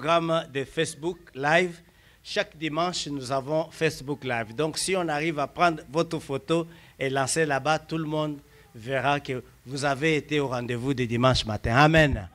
programme de Facebook Live. Chaque dimanche, nous avons Facebook Live. Donc, si on arrive à prendre votre photo et lancer là-bas, tout le monde verra que vous avez été au rendez-vous de dimanche matin. Amen.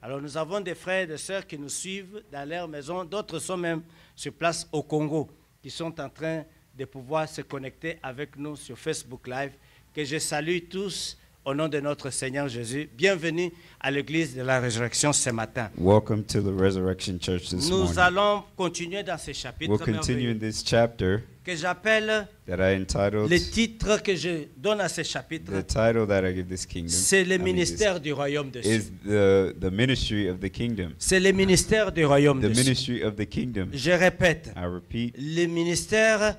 Alors, nous avons des frères et des sœurs qui nous suivent dans leur maison. D'autres sont même sur place au Congo, qui sont en train de pouvoir se connecter avec nous sur Facebook Live. Que je salue tous au nom de notre Seigneur Jésus. Bienvenue à l'église de la résurrection ce matin. Welcome to the Resurrection Church this morning. Nous allons continuer dans ce chapitre We'll continue in this chapter que j'appelle that I entitled, le titre que je donne à ce chapitre. the title that I give this kingdom C'est le ministère du royaume de Dieu. is the ministry of the kingdom. C'est le ministère du royaume The de Dieu. ministry of the kingdom. Je répète, I repeat, le ministère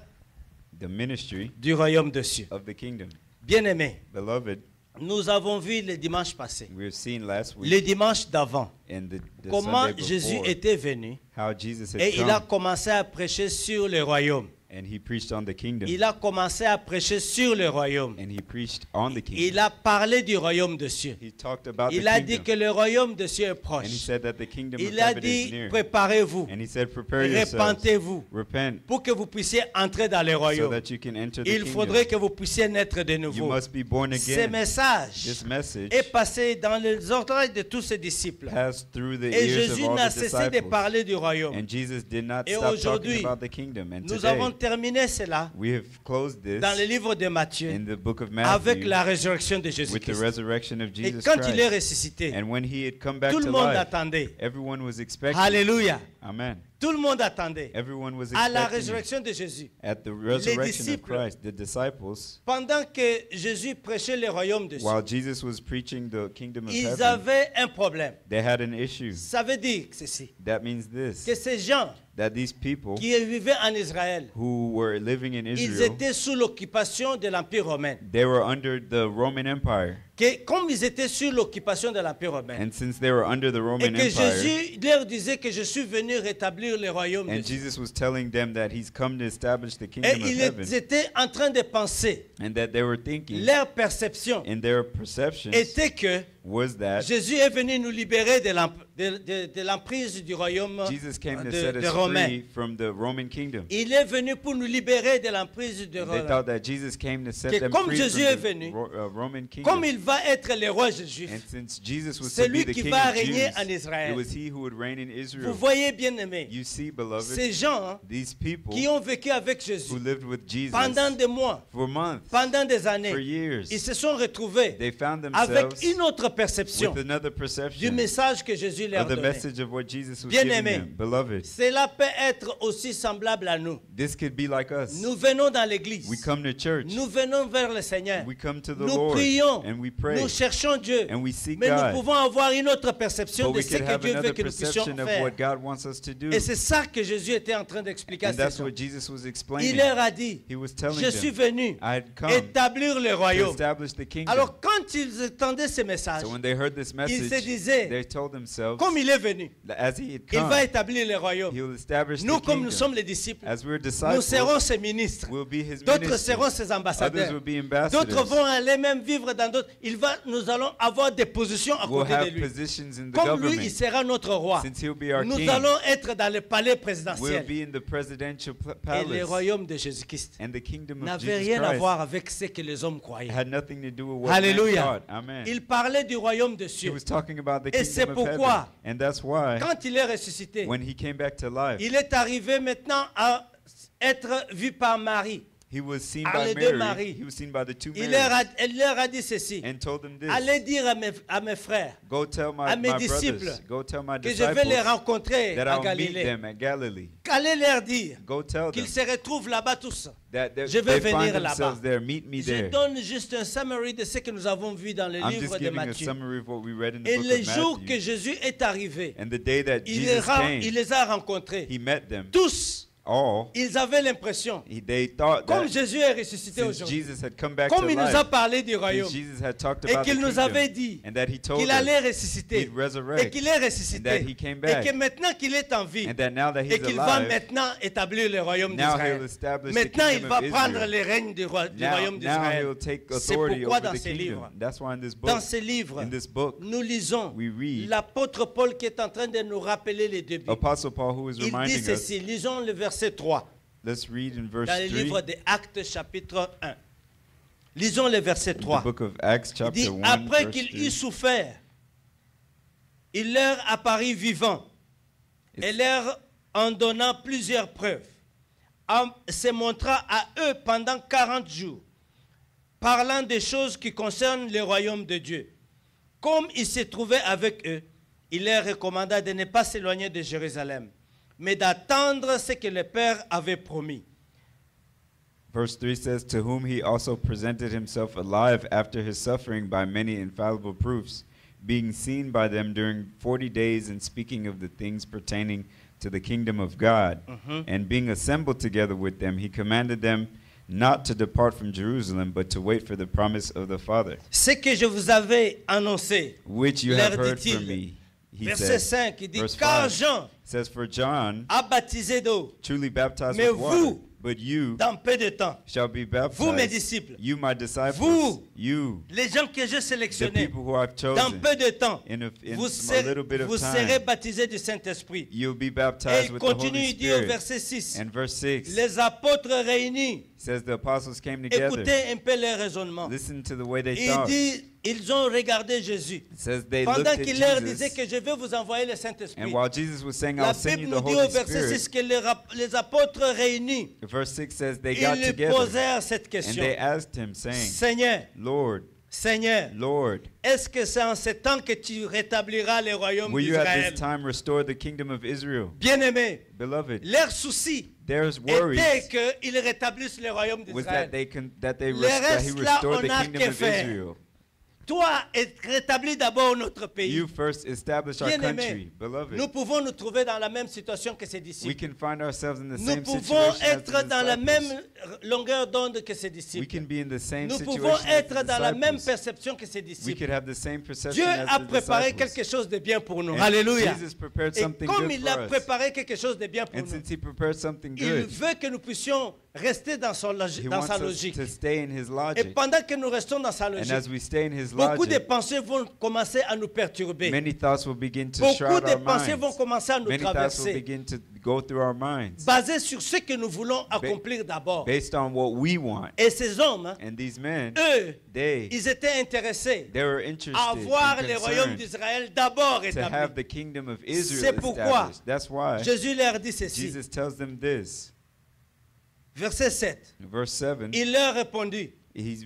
the ministry du royaume de Dieu. of the kingdom. Bien-aimés, Beloved, nous avons vu le dimanche passé, we have seen last week le dimanche d'avant, and the comment Sunday Jésus before était venu how Jesus had et il a come commencé à prêcher sur le royaume. and he preached on the kingdom. Il a commencé à prêcher sur le royaume. And he preached on the kingdom. Il a parlé du royaume de Dieu. He talked about Il the a dit kingdom. que le royaume de Dieu est And he proche. said that the kingdom of Il a heaven is dit, near. préparez-vous, And he said, prepare yourselves, repentez-vous, repent, pour que vous puissiez entrer dans le so royaume. that you can enter the Il kingdom. faudrait que vous puissiez naître de You nouveau. must be born Ce again. message This message est passé dans les oreilles de tous ses disciples. passed through the Et ears Jésus of all n'a the cessé de disciples. parler du royaume. And Jesus did not Et stop aujourd'hui, talking about the kingdom. And Nous avons today, terminé cela we have closed this dans le livre de Matthieu in the book of avec Matthew la résurrection de with the Jésus-Christ. resurrection of Et Jesus quand il est Christ. ressuscité, And when he had come back tout le to monde life, attendait. everyone was expecting. Alléluia. Amen. Tout le monde attendait Everyone was à la expecting résurrection de Jésus. at the resurrection of disciples, Christ. The disciples, Pendant que Jésus prêchait le royaume de Dieu, while Jesus was preaching the kingdom of ils heaven, avaient un problème. they had an issue. Ça veut dire ceci, That means this, que ces gens that these people qui vivaient en Israël, who were living in ils Israel, étaient sous l'occupation de l'Empire romain. they were under the Roman Empire. Que, comme ils étaient sous l'occupation de l'Empire romain, And since they were under the et Roman que Empire, Jésus leur disait que je suis venu rétablir le royaume de and Dieu. Jesus was telling them that he's come to establish the Et kingdom of ils heaven, étaient en train de penser, and that they were thinking, leur perception in their perceptions, était que was that Jésus est venu nous libérer de l'emprise du royaume Jesus came to de, set de us Romains. free from the Roman kingdom. Il est venu pour nous libérer de l'emprise de They Romains. thought that Jesus came to set Que them comme free Jésus from est the venu, Roman kingdom. Comme il va être le roi juif, And since Jesus was c'est to be lui the qui king va of régner Jews, en Israël. it was he who would reign in Vous Israel. voyez bien aimé, You see, beloved, ces gens these people qui ont vécu avec Jésus who lived with Jesus pendant des mois, for months, pendant des for années, years, ils se sont retrouvés they found avec themselves une autre perception with another du perception message que Jésus leur of the donnait. message of what Jesus was Bien-aimés, giving them. Beloved, cela peut être aussi semblable à nous. this could be like us. Nous venons dans l'église, We come to church, nous venons vers le Seigneur, we come to the nous Lord, prions, and we pray, nous cherchons Dieu, and we seek mais nous God. pouvons avoir une autre perception But de we ce could que have Dieu veut another que nous puissions perception of faire. what God wants us to do. Et c'est ça que Jésus était en train d'expliquer à And ces that's gens. what Jesus was Il explaining. leur a dit, He was telling je suis them, venu I had come établir le to royaume. establish the kingdom. Alors quand ils entendaient ce message, So when they heard this ils se message, disaient, they told themselves, comme il est venu, that as he had il come, va établir le royaume. he will establish Nous, the comme nous kingdom. sommes les disciples, As we're nous disciples, serons ses ministres. we'll be his D'autres ministers. seront ses Others ambassadeurs. will be D'autres ambassadors. vont aller même vivre dans d'autres. Nous allons avoir des positions à We'll côté de have lui. positions in the Comme lui, il government. sera notre roi. Since he'll be our Nous king, allons être dans le palais we'll présidentiel. be in the presidential Et le palace. royaume de Jésus-Christ And the kingdom of n'avait Jesus rien à Christ voir avec ce que les hommes croyaient. had nothing to do with what man Alléluia. thought. Amen. Il parlait du royaume de He cieux. was talking about the Et c'est kingdom of heaven. pourquoi, And that's why, quand il est ressuscité, when he came back to life, il est arrivé maintenant à être vu par Marie. he was seen par les by deux Mary. Maries. He was seen by the two Elle Marys. leur a dit ceci. And told them this. Allez dire à mes frères Go tell à mes my disciples brothers. Go tell my que je vais les disciples rencontrer that à I'll meet Galilée. them at Galilee. Allez leur dire Go tell them qu'ils se retrouvent là-bas tous. that Je vais they venir find là-bas. themselves there. Meet me Je there. donne juste un summary de ce que nous avons vu dans le I'm livre just de giving a Matthieu. summary of what we read in the Et book le of jour que Matthew. Jésus est arrivé, And the day that il Jesus les a came, rencontrés. he met them Tous, all, ils avaient l'impression, they thought comme that Jésus est ressuscité since aujourd'hui, Jesus had come back comme to il nous a life, parlé du since royaume, Jesus had talked et about the qu'il nous avait kingdom, dit and that he told qu'il us allait ressusciter, he'd resurrect, et qu'il est and that ressuscité, he came et back, que maintenant qu'il est en vie, and that now that et he's qu'il va alive, maintenant établir le royaume now he'll d'Israël. establish the Maintenant, il kingdom va of prendre Israel. les règnes du Now royaume he'll d'Israël. take C'est authority pourquoi over dans the ces kingdom. livres, That's why in this dans book, ces livres, in this book, nous lisons we read l'apôtre Paul qui est en train de nous rappeler les débuts. Apostle Paul, who is Il dit reminding us. ceci, lisons le verset 3 Let's read in verse dans le 3, livre des Actes chapitre 1. Lisons le verset the 3. book of Acts, Il chapter dit, 1, après verse qu'il 3. eut souffert, il leur apparut vivant et leur en donnant plusieurs preuves, se montra à eux pendant 40 jours, parlant des choses qui concernent le royaume de Dieu. Comme il se trouvait avec eux, il leur recommanda de ne pas s'éloigner de Jérusalem, mais d'attendre ce que le Père avait promis. Verse 3 says, to whom he also presented himself alive after his suffering by many infallible proofs, being seen by them during 40 days and speaking of the things pertaining to the kingdom of God. And being assembled together with them, he commanded them not to depart from Jerusalem, but to wait for the promise of the Father, Ce que je vous avais annoncé, which you leur have heard dit-il. from me. He verset said, 5, il dit, verse car 5 Jean says, for John a baptisé d'eau, truly baptized Mais with water, vous, but you dans peu de temps. shall be Vous, mes baptized. disciples, You, my disciples, Vous, you, les gens que j'ai the sélectionnés, people who I've dans chosen, peu de temps, in a vous little bit of serez time, baptisés du Saint-Esprit. you'll be Et baptized il with the continue, Holy il dit au Spirit. verset 6, And verse 6 les apôtres réunis, says the apostles came together. écoutez un peu leur raisonnement. Listen to the way they Il thought. dit, ils ont regardé Jésus. It says they looked Pendant at qu'il leur Jesus, disait que je vais vous envoyer le Saint-Esprit. and while Jesus was saying, La I'll send Bible you the nous dit au Holy verset 6 Spirit, que les apôtres réunis, verse 6 says they ils got lui together posèrent cette and question. they asked him, saying, Seigneur, Lord, Seigneur, Lord, est-ce que c'est en ce temps que tu rétabliras le royaume will you at d'Israël? this time restore the kingdom of Israel? Bien-aimés, Beloved, leur souci their était worries qu'ils rétablissent le royaume was that d'Israël. that he reste là, restored on the n'a kingdom que of faire. Israel. Toi, rétablis d'abord notre pays. You first establish our country, Bien-aimés, beloved. nous pouvons nous trouver dans la même situation que ces We disciples. can find ourselves in the Nous same pouvons situation as être the dans la même disciples. longueur d'onde que ces We disciples. can be in the same Nous situation pouvons as être the dans la même disciples. perception que ces We disciples. could have the same perception Dieu as a the préparé disciples. quelque chose de bien pour nous. And Alléluia. Jesus prepared Et something comme good il for a us. préparé quelque chose de bien pour And nous, since he prepared something il good, veut que nous puissions rester dans, he dans wants sa us logique. to stay in his Et logic. pendant que nous restons dans sa And logique, as we stay in his beaucoup de logic, pensées vont commencer à nous perturber. many thoughts will begin to Beaucoup shroud de our pensées vont minds. commencer à nous Many thoughts will traverser, begin to go through our minds basées sur ce que nous voulons accomplir d'abord. based on what we want. Et ces hommes, hein, And these men, eux, they ils étaient intéressés were à interested voir and le royaume concerned d'Israël d'abord to have établi. the kingdom of C'est Israel pourquoi established. That's why Jésus leur dit ceci. Jesus tells them this. Verset 7. Verse 7, Il leur répondit, he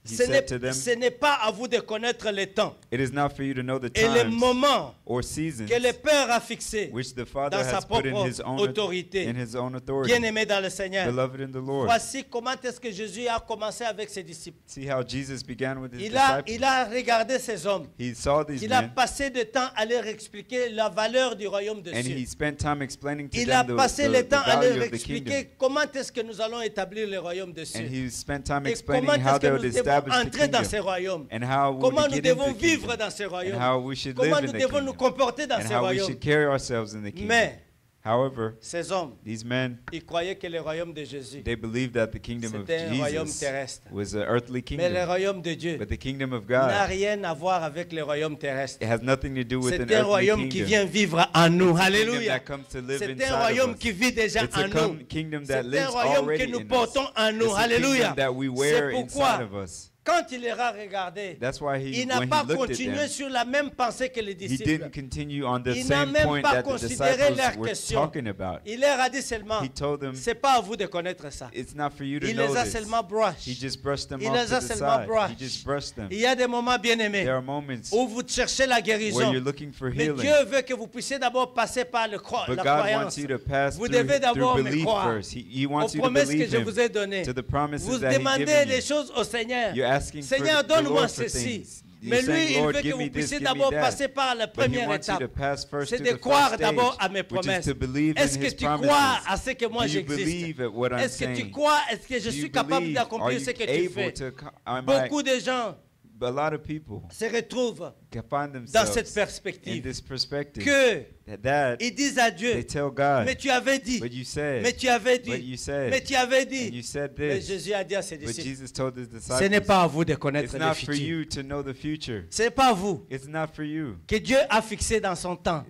ce said to them, n'est pas à vous de connaître le temps it is not for you to know the et le times moment or seasons que le Père a fixé which the Father dans sa has put in propre his own autorité. authority. Bien-aimé dans le Seigneur, Beloved in the Lord. voici comment est-ce que Jésus a commencé avec ses disciples. See how Jesus began with his Il disciples. a regardé ces hommes. He saw these Il a men passé du temps à leur expliquer la valeur du royaume de and he Dieu. spent time explaining to Il a them passé the le temps à value leur of the kingdom. expliquer comment est-ce que nous allons établir le royaume de And Dieu. he spent time Et explaining comment how est-ce they que would nous devons establish the entrer dans kingdom ce royaume. and how we Comment would nous get into devons the vivre kingdom dans ce and royaume. how we should Comment live nous in the devons nous kingdom comporter dans and ce how we royaume. should carry ourselves in the kingdom. Mais However, ces hommes, these men, ils croyaient que le royaume de Jésus, they believed that the kingdom of c'était un royaume Jesus terrestre. was an earthly Mais le kingdom, royaume de Dieu but the kingdom of n'a God, rien à voir avec le royaume terrestre. it has nothing to do with an C'est un earthly royaume qui kingdom. vient vivre en nous. It's a kingdom Alléluia. that comes to live C'est un inside royaume of us. qui vit déjà It's en a nous. kingdom C'est that un lives royaume que already nous in us. portons en nous. It's a Alléluia. kingdom that we C'est wear pourquoi, inside of us. quand il leur a regardé, That's why il n'a when pas he looked at continué them, sur la même pensée que les he disciples. didn't continue on the Il n'a same même point pas that the considéré disciples leurs were questions. talking about. Il leur a dit seulement, He told them, c'est pas à vous de connaître ça. it's not for you to Il know les a this. seulement brush. He just brushed them Il off les to a the seulement side. brush. He just brushed them. Il y a des moments bien aimés There are moments où vous cherchez la where guérison. you're looking for Mais healing, Dieu veut que vous puissiez d'abord passer par la but God wants croyance. you to pass Vous through devez d'abord me belief croire first. He aux wants you to promesses que believe je him vous ai données. to the promises Vous that He's demandez given les you. choses au Seigneur. You're asking Seigneur, for the donne-moi Lord for ceci. things. Mais You're saying, lui, il Lord, veut que give vous me this, puissiez give me d'abord that. passer par la But he première wants you to étape. pass first C'est to de the croire first d'abord stage, à mes which is promesses. to believe in Est-ce que his tu crois promises. à ce que moi Do you j'existe? believe at what I'm Est-ce que tu saying? crois, est-ce que je Do suis you capable believe? Are d'accomplir you ce que tu able fais? to? Am I? Beaucoup de gens A lot of people se retrouvent can find dans cette themselves in perspective this perspective que that ils disent à Dieu, they tell God, mais tu avais dit, but you said, mais tu avais but dit, you said, mais tu avais and dit. you said Mais this. Jésus a dit à ses But disciples, Jesus told his ce n'est disciples, pas à vous de connaître it's le not for futur. you to know the future. Ce n'est pas à vous It's not for you que Dieu a fixé dans son temps.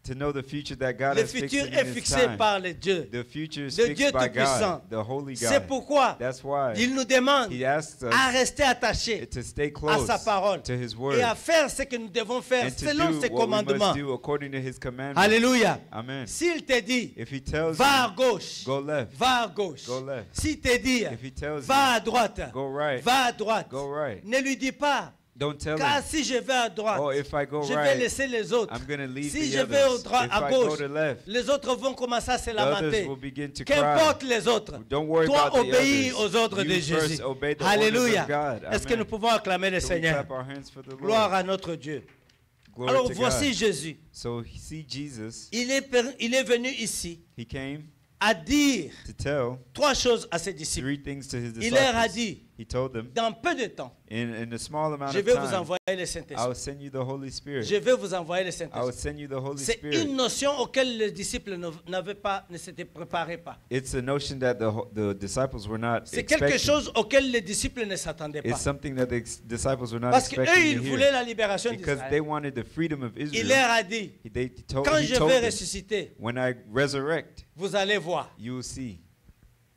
to know the future that God Le has fixed futur in est his fixé time. par le Dieu. The future is Le fixed Dieu by Tout-Puissant. God, the Holy C'est God. pourquoi That's why il nous demande He asks us à rester attachés to stay à close sa parole to His et Word à faire ce que nous devons faire and to selon do ses what we commandements. must do according to His commandments. Alléluia. Amen. S'il te dit, If He tells va à you, gauche, go left. va à gauche. Go left. S'il te dit, If He tells va you, à droite, go right. va à droite. Go right. Ne lui dis pas, Don't tell car him, si je vais à droite, oh, if I go je vais right, laisser les autres. I'm going to leave Si the je vais others. If à I go gauche, to left, les autres vont commencer à se the others lamenter. will begin to Qu'importe cry. les autres. Don't worry Toi, about the obéis others. aux ordres You de first Jésus. obey the Alléluia. orders of God. Est-ce que nous Amen. pouvons acclamer le So we Seigneur? clap our hands for the Gloire Lord. à notre Dieu. Glory Alors to voici God. Jésus. So see Jesus, Il est venu ici He came à dire to tell trois choses à ses disciples. three things to His Il leur a disciples. dit, He told them, dans peu de temps, in a small amount je of vais vous time, envoyer le I will Saint-Esprit. send you the Holy Spirit. Je vais vous envoyer le I will Saint-Esprit. send you the Holy C'est Spirit. une notion auquel les disciples ne s'étaient préparés pas. It's a notion that the disciples were not C'est quelque expecting. chose auquel les disciples ne s'attendaient pas. It's something that the disciples were not Parce qu'eux, expecting ils to voulaient hear. la libération Because they d'Israël. wanted the freedom of Il Israel. leur a dit, quand He je told vais them, ressusciter, when I resurrect, vous allez voir. you will see.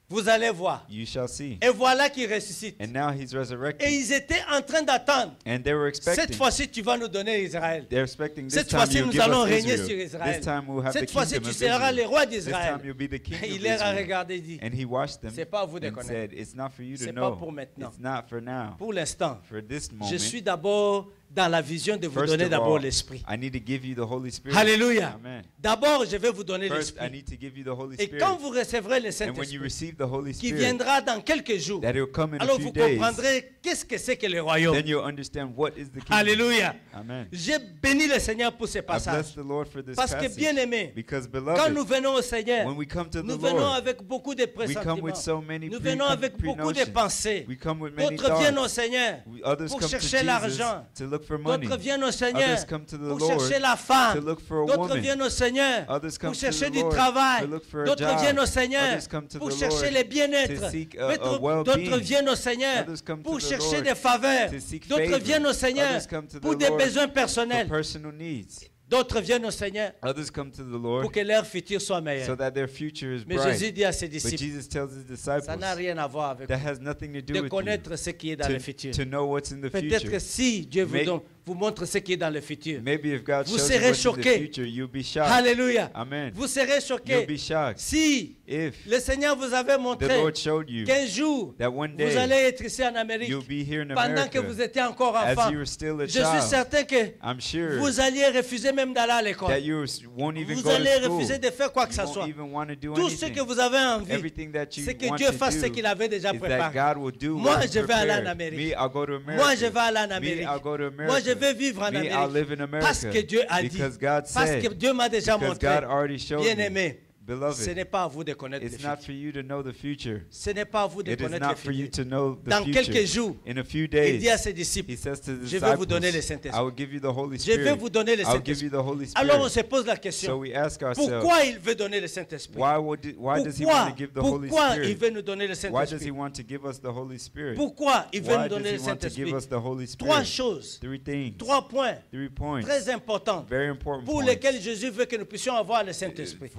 Vous allez voir. You shall see. Et voilà qu'il ressuscite. And now He's Et resurrected. ils étaient en train d'attendre. And they were Cette expecting. fois-ci, tu vas nous donner Israël. They're expecting this Cette time fois-ci, you'll nous give allons us régner Israel. sur Israël. This time we'll have the Cette fois-ci, kingdom tu of seras le Israel. roi This d'Israël. time you'll be the king of Il leur a Israel. regardé et dit, And He watched them c'est pas à vous de and connaître. said, it's not for you to C'est pas know. pour maintenant. It's not for now. Pour l'instant, For this je moment, suis d'abord dans la vision de vous first donner of d'abord all, l'Esprit. I need to give you the Holy Spirit. Alléluia. Amen. D'abord, je vais vous donner First, I l'Esprit. need to give you the Holy Et Spirit. quand vous recevrez le And when you Saint-Esprit, receive the Holy qui Spirit, viendra dans quelques jours, that it will come in a alors few vous days, comprendrez qu'est-ce que c'est que le royaume. then you'll understand what is the kingdom. Alléluia. Amen. J'ai béni le Seigneur pour ce I bless passage. the Lord for this Parce que, passage. bien aimé, Because, quand beloved, nous venons au Seigneur, when we come to the nous venons Lord, avec beaucoup de we come with pressentiments. so many Nous venons avec beaucoup de pre-notions. pensées. We come with many D'autres viennent au thoughts. Seigneur Others pour come to chercher Jesus l'argent. to look for money. D'autres viennent au Seigneur Others come to the pour Lord chercher la to femme. look for a D'autres woman. viennent au Seigneur Others come pour to chercher the du Lord travail. to look for a D'autres job. viennent au Seigneur Others come to pour the chercher Lord le bien-être. to seek a D'autres well-being. viennent au Seigneur Others come to pour the chercher Lord des faveurs. to seek D'autres favor. viennent au Seigneur Others come to the pour des Lord besoins for personnels. personal needs. D'autres viennent au Seigneur Others come to the pour Lord que leur futur soit so meilleur. that their future is Mais bright. Jésus dit à ses But disciples, Jesus tells his ça n'a disciples rien à voir avec that has nothing to do de with you connaître ce qui est dans le futur. to know what's in the Peut-être future. que si Dieu May- vous montre ce qui est dans le futur, Maybe if God vous shows serez you what's in the choqués. future, you'll be shocked. Alléluia. Amen. Vous serez You'll choqués be shocked si if le Seigneur vous avait the montré Lord showed you qu'un jour that one vous day allez être ici en Amérique you'll be here in pendant que America vous étiez encore as enfant. you were still a Je suis child. certain que I'm sure vous alliez refuser même d'aller à l'école. that you won't even Vous go to allez school. refuser de faire quoi que You ce won't soit. even want to do Tout ce anything. que vous avez envie, Everything that you c'est que want Dieu to fasse ce do qu'il avait déjà is that préparé. God will do Moi, what je He vais aller en prepared. Amérique. Me, I'll go to America. Moi, je vais aller en Me, Amérique. I'll go to America. Moi, je vais vivre en Me, I'll live in Amérique. Parce America. que Dieu a dit. Because God Parce said. que Dieu m'a déjà Because montré. God already showed Bien me. aimé, ce Beloved, n'est pas à vous de connaître le it's not futur. for you to know the future. Ce n'est pas à vous de It is connaître le not for you futur. to know the Dans future. quelques jours, In a few il days, dit à ses disciples, He says to the je vais vous donner le disciples, Saint-Esprit. I will give you the Holy Je vais Spirit. vous donner le I'll give you Saint-Esprit. the Holy Alors on Spirit. se pose la So question. we ask ourselves, Pourquoi il veut donner le Saint-Esprit? why does He want to give the Holy Pourquoi il Spirit? veut nous donner le Why does He Saint-Esprit? want to give us the Holy Spirit? Pourquoi il veut Why nous does donner He le want to give Saint-Esprit? us the Holy Trois Spirit? choses, 3 things, 3 points 3 points, très importants very important pour points, lesquels Jésus veut que nous puissions avoir le Saint-Esprit.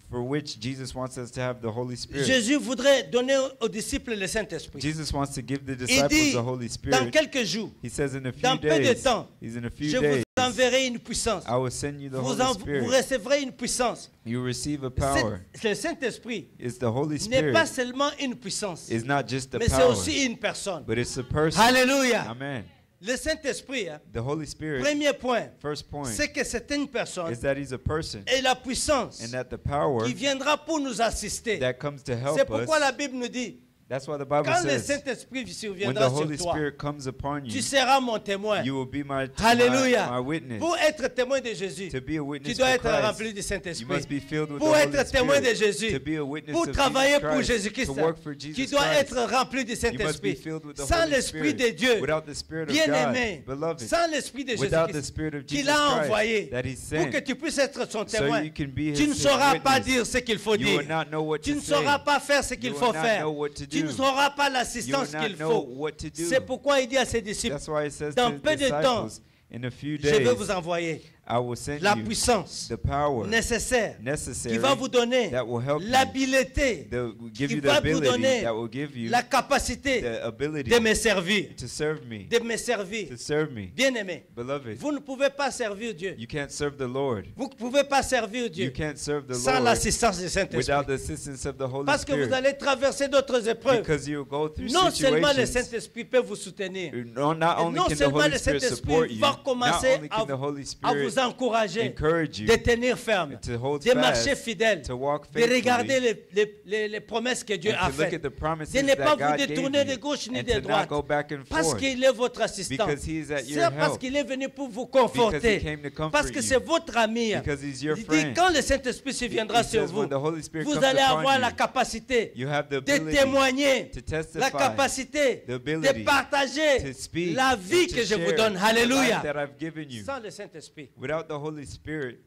for which Jesus wants us to have the Holy Spirit. Jésus voudrait donner aux disciples le Saint-Esprit. Jesus wants to give the Il disciples dit, the Holy dans Spirit. quelques jours, He says in a few dans peu de days, temps, He's in a few je vous days, enverrai une puissance. I will send you the Vous Holy Spirit. recevrez une puissance. You receive a power. Le Saint-Esprit It's the Holy n'est pas Spirit. seulement une puissance, It's not just a mais c'est power, aussi une personne. but it's a person. Alléluia. Amen. Le Saint-Esprit, hein, The Holy Spirit, premier point, first point, c'est que c'est une personne is that He's a person, et la puissance and that the power qui viendra pour nous assister. that comes to help C'est pourquoi us, la Bible nous dit, That's why the Bible Quand le says, Saint-Esprit when the surviendra Holy sur toi, Spirit comes upon tu you, seras mon témoin. you will be my Alléluia. witness. Pour être témoin de Jésus, To be a tu witness dois for être rempli Christ, du you Saint-Esprit. must be filled with the Pour Holy être témoin de Spirit. Jésus, To be a witness pour of travailler Jesus pour Christ, Jésus-Christ, to work for tu Jesus dois Christ, être rempli du you must be Saint-Esprit. filled with the Sans Holy l'Esprit Spirit. de Dieu, Without the Spirit of bien-aimé, God, beloved, sans l'Esprit de without the Jésus-Christ, Spirit of qu'il Jesus a Christ envoyé that He pour sent, que tu puisses être son so témoin, you can be tu ne His sauras pas witness. dire ce qu'il faut You will dire. not know what Tu to ne say. sauras pas faire ce qu'il You faut will not faire. know what to Tu ne do. sauras pas You l'assistance will qu'il not know faut. what to do. C'est pourquoi il dit à ses disciples, That's why it says dans to peu the de temps, disciples, in a few je vais days, vous envoyer I will send la you puissance the power nécessaire necessary qui va vous donner that will help you, l'habileté, that will give qui you the va vous ability, donner that will give you la capacité the ability de me servir. to serve me, De me servir. to serve me. Bien-aimé, Beloved, vous ne pouvez pas servir Dieu. you can't serve the Lord. Vous ne pouvez pas servir You Dieu can't serve the sans Lord l'assistance du without Saint-Esprit. the assistance of the Holy Parce que vous Spirit. allez traverser d'autres épreuves. Because you go through Non seulement le situations. Saint-Esprit peut vous soutenir, Not only non can the seulement Holy le Spirit Saint-Esprit support you, va not commencer only can the Holy à Spirit vous encourager, encourage you de tenir ferme, to hold de marcher fast, fidèle, to walk de regarder faithfully, les promesses que Dieu and a to look faites, at the promises de ne pas that vous God gave détourner de you, gauche ni and de to not droite, go back and parce forth, qu'il est votre assistant. because he is at your C'est parce help, qu'il est venu pour vous because he conforter, came to comfort parce que you, c'est votre ami. because he's your Il dit friend. quand le Saint-Esprit se viendra He sur says vous, when the Holy Spirit vous comes allez upon avoir you, la capacité you have the de ability témoigner, to la testify, capacité the ability de partager to speak, la and vie to que je vous share donne. the life Alléluia. that I've given you. Sans le Saint-Esprit, Without the Holy Spirit,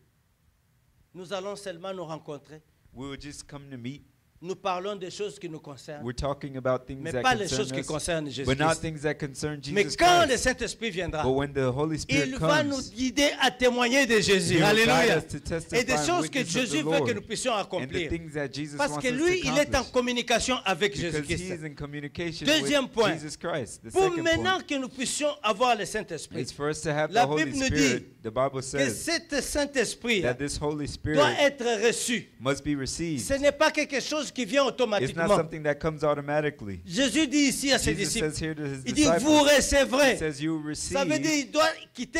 nous allons seulement nous rencontrer. we will just come to meet. Nous parlons des choses qui nous concernent, We're talking about things mais that pas les choses concern qui us, concernent but not Jésus-Christ. things that concern Mais Jesus quand le Christ. Saint-Esprit viendra, But when the Holy Spirit il va nous comes, guider à témoigner de Jésus. He will Alléluia. guide us to testify Et des and choses que witness of Jésus the veut Lord, que nous puissions and the accomplir. things that Jesus Parce wants que us lui, to il est en accomplish. communication avec Because he Jésus-Christ. is in communication Deuxième with point. Jesus Christ. The Pour second maintenant point que nous puissions avoir le Saint-Esprit, is for us to have La the Holy Bible nous Spirit. dit The Bible que says cet Saint-Esprit that this Holy doit Spirit être reçu. must be received. Ce n'est pas quelque chose qui vient It's not automatiquement. something that comes automatically. Jésus dit ici à ses Jesus disciples, says here to his il dit, vous disciples, he recevrez. says you will Ça veut dire receive. qu'il doit quitter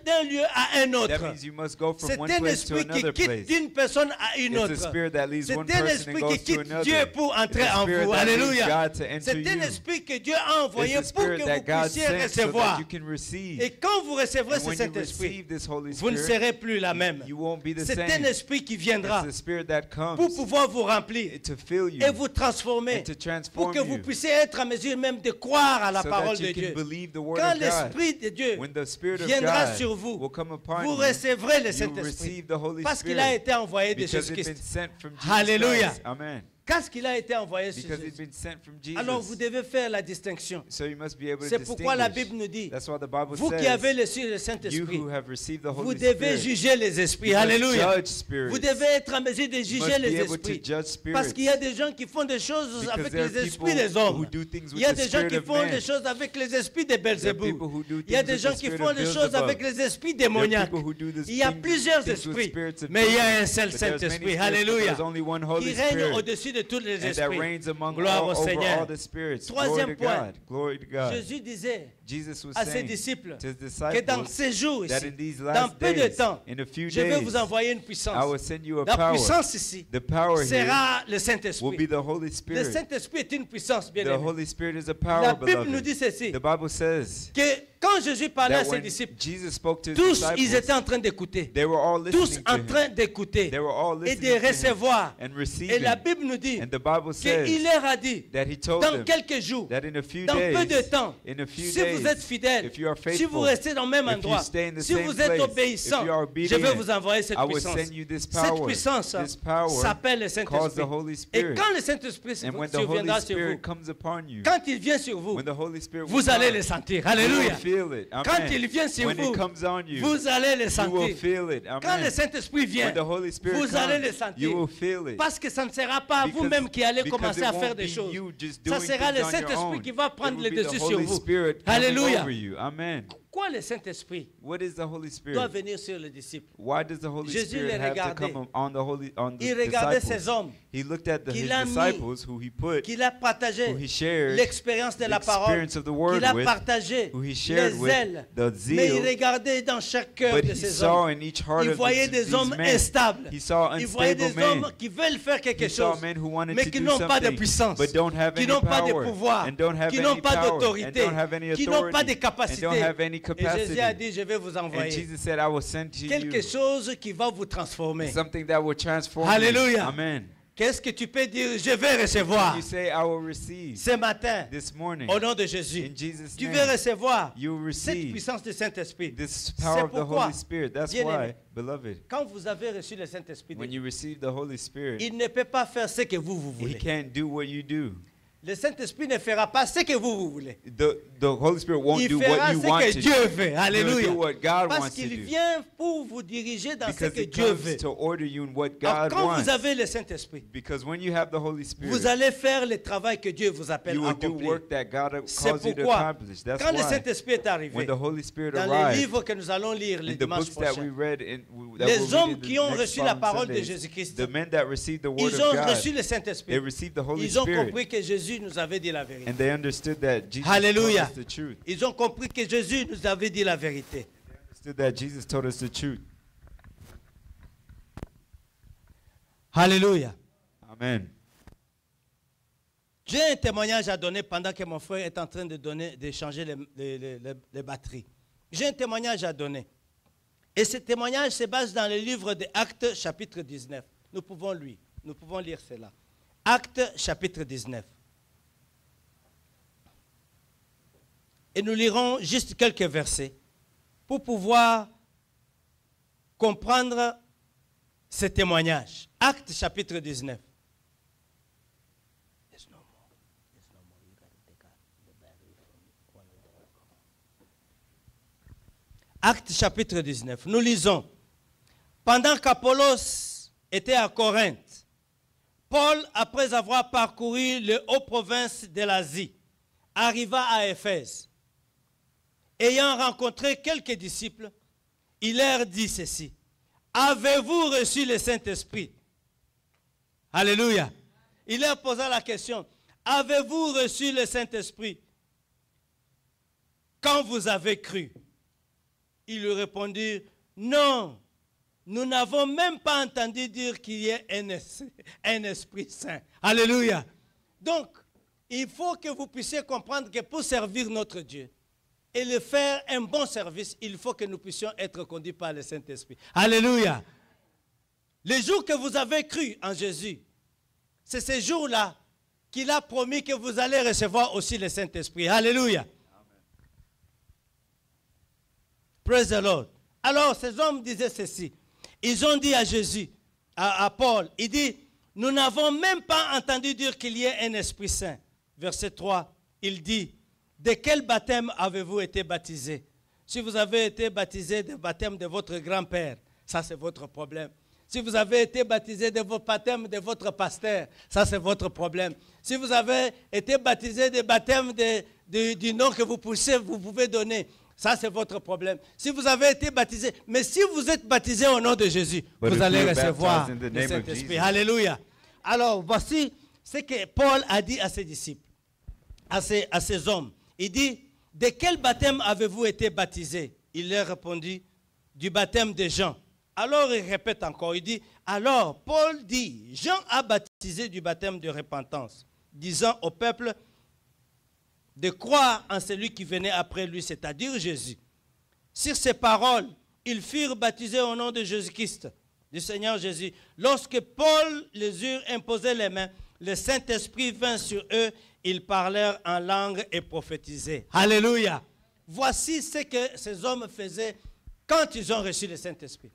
d'un lieu à un That autre. means you must go C'est from one un place to esprit qui another quitte place. d'une personne à une It's a autre. spirit that leaves C'est one un person and esprit qui goes to quitte Dieu another. pour entrer It's a en spirit vous. that leaves Alléluia. God to enter C'est un you. esprit que Dieu a envoyé It's a pour spirit que that vous God puissiez sent so that recevoir. you can receive. Et quand vous recevrez And ce when you Saint-Esprit, receive this Holy vous ne Spirit, serez plus la même. you won't be the C'est un same. esprit qui viendra It's the spirit that pour comes pouvoir vous remplir to fill you et vous transformer, and to pour transform que vous you puissiez être en mesure même de croire à la so parole that de you Dieu. can believe the word Quand of God. l'Esprit de Dieu When the Spirit of viendra God sur vous, will come upon vous you, recevrez le you Saint-Esprit receive the Holy parce qu'il a Spirit été envoyé de because it's been Jésus-Christ. sent from Jesus Alléluia. Christ. Amen. Parce qu'il a été envoyé sur Because it's Jésus. been sent from Alors vous Jesus. devez faire la distinction. So you must be able to C'est pourquoi la distinguish. Bible nous dit, That's why the Bible vous qui avez says, reçu le you Saint-Esprit, who have received the vous Holy devez Spirit, juger les esprits. you must Alléluia. judge spirits. Vous devez être en mesure de You juger must be les able to esprits. judge spirits. Parce qu'il y a des gens qui font des choses Because avec there are les esprits people des hommes. who do things Il y a with the des gens spirit qui of font man. des choses avec les esprits de There are Belzébuth. people who do Il y a things des with gens the qui spirit font of des choses Beelzebub. avec les esprits There are démoniaques. people who do this Il y a thing- plusieurs things with esprits, spirits of mais il y a un demons. seul But there's many Saint-Esprit. spirits, but Alléluia. there's only one Holy Qui règne Spirit. au-dessus de tous les And that esprits. reigns among Gloire au over Seigneur. all the spirits. Troisième Glory to point. God. Glory to God. Jésus disait Jesus was à ses saying disciples to his que dans disciples ces jours that ici, in these dans last peu de days, temps, in a few je vais days, vous envoyer une I will puissance. send you a La power. puissance ici The power here sera le will Saint-Esprit. be the Holy Le Spirit. Saint-Esprit est une puissance, bien The aimé. Holy Spirit is a La power, Bible nous beloved. dit ceci, The Bible says que quand Jésus parlait à that ses when disciples, Jesus spoke to his tous ils disciples, étaient en train d'écouter. they were all Tous listening to en him. train d'écouter They were all et listening de to him recevoir. and Et receiving. la Bible nous dit And the Bible says qu'il leur a dit, that he told dans them quelques jours, that in a few dans peu de days, temps, in a few si vous êtes days, fidèles, if you are si faithful, vous restez dans le même if you endroit, stay in the si same vous êtes place, obéissants, if you are je vais obedient, vous envoyer cette I will puissance. send you this Cette power. puissance This power s'appelle le calls the Saint-Esprit. Holy Et Spirit. quand le Saint-Esprit And when the Holy surviendra sur vous, Spirit comes upon you, quand il vient sur vous, when the Holy Spirit will vous allez come, le sentir. you will Alléluia. feel it. Amen. Quand il vient sur When vous, it comes on you, vous allez le you will sentir. feel it. Quand Amen. le Saint-Esprit vient, When the Holy Spirit vous allez le comes, sentir. you will feel it. Parce que ça ne sera pas Because- vous-même qui allez because commencer it à won't faire des be choses. you just Ça doing sera things le on your Saint-Esprit own. qui va It prendre will le be the dessus sur Holy vous. Spirit coming Alléluia. over you. Amen. Pourquoi le Saint-Esprit What is the Holy doit Spirit? venir sur les disciples? Why does the Holy Jésus Spirit les have to regardait. come on the Il regardait disciples? ces hommes He looked at his qu'il a mis, disciples who he put, qu'il a partagé who he shared l'expérience de the la parole, experience of the word qu'il a with, partagé who he shared les with ailes. the Mais il zeal, regardait dans chaque cœur but de he ces saw hommes. in each heart Il of voyait des these hommes men, instables. he saw Il voyait unstable des hommes men. qui veulent faire quelque He saw chose, men who wanted mais to qui do n'ont pas de something, puissance, but don't have qui any n'ont pas de power, pouvoir, and don't have qui n'ont any pas power, and d'autorité, don't have any qui n'ont pas de authority, and capacité. don't have any Et Jésus a capacity. dit, je vais vous And envoyer Jesus said, I will send to quelque you chose qui va vous transformer. something that will transform you. Hallelujah. Amen. Qu'est-ce que tu peux dire? Je vais And recevoir you say, I will receive ce matin this morning. au nom de Jésus. In Jesus' Tu name, veux recevoir you will cette receive puissance du Saint-Esprit. this C'est power of the pourquoi, Holy Spirit. That's bien-aimé, why, beloved, quand vous avez reçu le Saint-Esprit, when you receive the Holy Spirit, il ne peut pas faire ce que vous He voulez. can't do what you do. Le Saint-Esprit ne fera pas ce que vous voulez. The Holy Spirit won't Il do fera what you ce want que to Dieu do. veut. He'll Alléluia. do what God Parce wants to qu'il do. vient pour vous diriger dans ce Because que He Dieu comes veut. to order you in what Alors, God quand wants. vous avez le Saint-Esprit, Because when you have the Holy Spirit, vous allez faire le travail que Dieu vous appelle you à will do accomplir. work that God C'est calls you to pourquoi, accomplish. That's quand le why Saint-Esprit est arrivé, when the Holy Spirit dans les arrived, livres que nous allons lire le in the dimanche books that we prochain, read that les we'll read hommes in the qui ont next reçu la following parole de Sundays, Jésus-Christ, the men that received the word ils of ont God, reçu le they Saint-Esprit. received the Holy Ils ont Spirit, compris que Jésus nous avait dit la vérité. and they understood that Jesus Alléluia. told us the truth. Ils ont compris que Jésus nous avait dit la vérité. They understood that Jesus told us the truth. Alléluia. Amen. J'ai un témoignage à donner pendant que mon frère est en train de changer les batteries. J'ai un témoignage à donner. Et ce témoignage se base dans le livre des Actes, chapitre 19. Nous pouvons lire cela. Actes, chapitre 19. Et nous lirons juste quelques versets pour pouvoir comprendre ce témoignage. Actes, chapitre 19. Actes chapitre 19. Nous lisons. Pendant qu'Apollos était à Corinthe, Paul, après avoir parcouru les hautes provinces de l'Asie, arriva à Éphèse. Ayant rencontré quelques disciples, il leur dit ceci. Avez-vous reçu le Saint-Esprit? Alléluia. Il leur posa la question. Avez-vous reçu le Saint-Esprit quand vous avez cru? Ils lui répondirent, non, nous n'avons même pas entendu dire qu'il y ait un Esprit Saint. Alléluia. Donc, il faut que vous puissiez comprendre que pour servir notre Dieu et le faire un bon service, il faut que nous puissions être conduits par le Saint-Esprit. Alléluia. Les jours que vous avez cru en Jésus, c'est ces jours-là qu'il a promis que vous allez recevoir aussi le Saint-Esprit. Alléluia. Praise the Lord. Alors, ces hommes disaient ceci. Ils ont dit à Jésus, à Paul, il dit, nous n'avons même pas entendu dire qu'il y ait un Esprit Saint. Verset 3, il dit, de quel baptême avez-vous été baptisé? Si vous avez été baptisé du baptême de votre grand-père, ça c'est votre problème. Si vous avez été baptisé de votre baptême de votre pasteur, ça c'est votre problème. Si vous avez été baptisé du baptême du nom que vous pouvez donner, ça, c'est votre problème. Si vous avez été baptisé, mais si vous êtes baptisé au nom de Jésus, vous allez recevoir le Saint-Esprit. Alléluia. Alors, voici ce que Paul a dit à ses disciples, à ces hommes. Il dit, de quel baptême avez-vous été baptisé? Il leur répondit, du baptême de Jean. Alors, il répète encore, il dit, alors, Paul dit, Jean a baptisé du baptême de repentance, disant au peuple, de croire en celui qui venait après lui, c'est-à-dire Jésus. Sur ces paroles, ils furent baptisés au nom de Jésus-Christ, du Seigneur Jésus. Lorsque Paul les eut imposé les mains, le Saint-Esprit vint sur eux, ils parlèrent en langue et prophétisaient. Alléluia. Voici ce que ces hommes faisaient quand ils ont reçu le Saint-Esprit.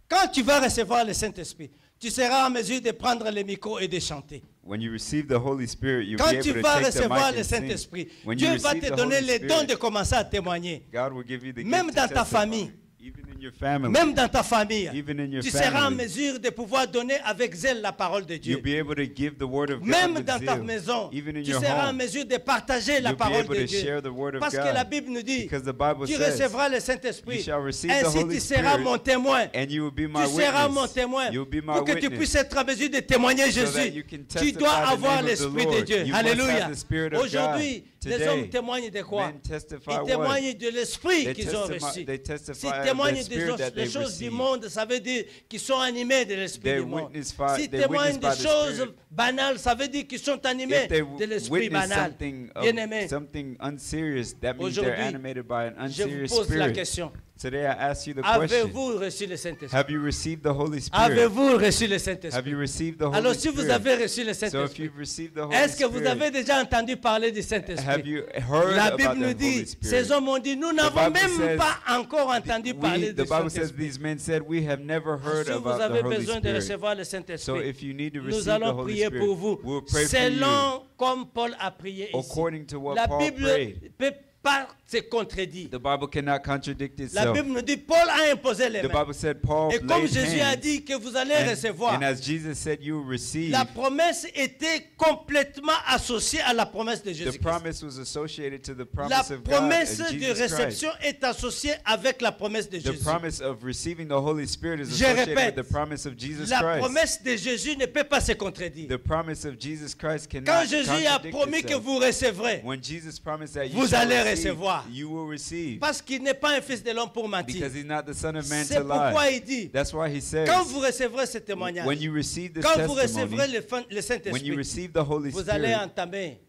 Quand tu vas recevoir le Saint-Esprit, tu seras en mesure de prendre le micro et de chanter. When you receive the Holy Spirit, you'll Quand be tu able to vas take the recevoir mic le and sing. Saint-Esprit, When you Dieu va receive te the donner Holy les dons Spirit, de commencer à témoigner. God will give you the Même gift dans to ta testify, famille. even in in your family, même dans ta famille, even in your tu seras en family, mesure de pouvoir donner avec zèle la parole de you'll Dieu. be able to give the word of God Même with dans ta zeal. maison, Even in tu your seras en home, mesure de partager la you'll be parole able de to Dieu. share the word of Parce que la God. Bible nous dit, Because the Bible tu says, recevras le you Saint-Esprit. shall receive the Ainsi Holy tu seras Spirit, mon témoin. and you will be my Tu seras mon witness. témoin. You'll be my Pour que tu witness. puisses être en mesure de témoigner So that Jésus, you can tu testify dois the avoir name of the l'Esprit de Lord. Dieu. You must Alléluia. have the Spirit of Aujourd'hui, God. les Today, hommes témoignent de quoi? men testify Ils what? témoignent de l'Esprit They qu'ils ont testify- reçu. they testify S'ils of témoignent the Spirit that des they've choses du received. monde, ça veut dire qu'ils sont animés de l'Esprit They du monde. witness by- S'ils they témoignent witness by des the choses Spirit. banales, ça veut dire qu'ils sont animés If they de l'Esprit witness banal. something, Bien-aimés, something unserious, that means they're Aujourd'hui, animated by an je vous unserious pose la spirit. question. Today I ask you the question. Avez-vous reçu le Saint-Esprit? Have you received the Holy Spirit? Avez-vous reçu le Have Saint-Esprit? you received the Holy Alors si vous Spirit? avez reçu le So if Saint-Esprit, you've received the Holy est-ce que vous Spirit, avez déjà entendu parler du have Saint-Esprit? you heard La about Bible the nous Holy dit, Spirit? ces hommes ont dit, nous n'avons Bible même says pas encore entendu parler The du Bible says Saint-Esprit. these men said, we have never heard Si vous about the avez Holy besoin de Spirit. recevoir le So Saint-Esprit, if you need to nous receive the allons Holy prier Spirit, pour vous, we'll pray for you selon comme Paul a prié ici. according to what La Paul Bible prayed. ne peut pas se contredire. The Bible cannot contradict La itself. Bible nous dit, Paul a imposé les The mains. Bible said Paul Et comme laid Jésus a hands, dit que vous allez recevoir, and as Jesus said, you will receive. la promesse était complètement associée à la promesse de The Jésus-Christ. promise was associated to the La promise of God promesse and de Jesus Christ. réception est associée avec la promesse de The Jésus. promise of receiving the Holy Spirit is Je associated répète, with the promise of Jesus La Christ. promesse de Jésus ne peut pas se contredire. The promise of Jesus Christ Quand cannot Jésus a contradict promis que itself. vous recevrez, When Jesus promised that you vous shall allez receive, recevoir. you will receive. parce qu'il n'est pas un fils de l'homme pour mentir. Because he's not the son of man C'est to pourquoi lie. il dit, That's why he says, quand vous recevrez ce témoignage, when you receive this quand vous recevrez testimony, le when you Saint-Esprit, receive the Holy vous allez Spirit, entamer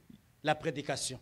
la prédication.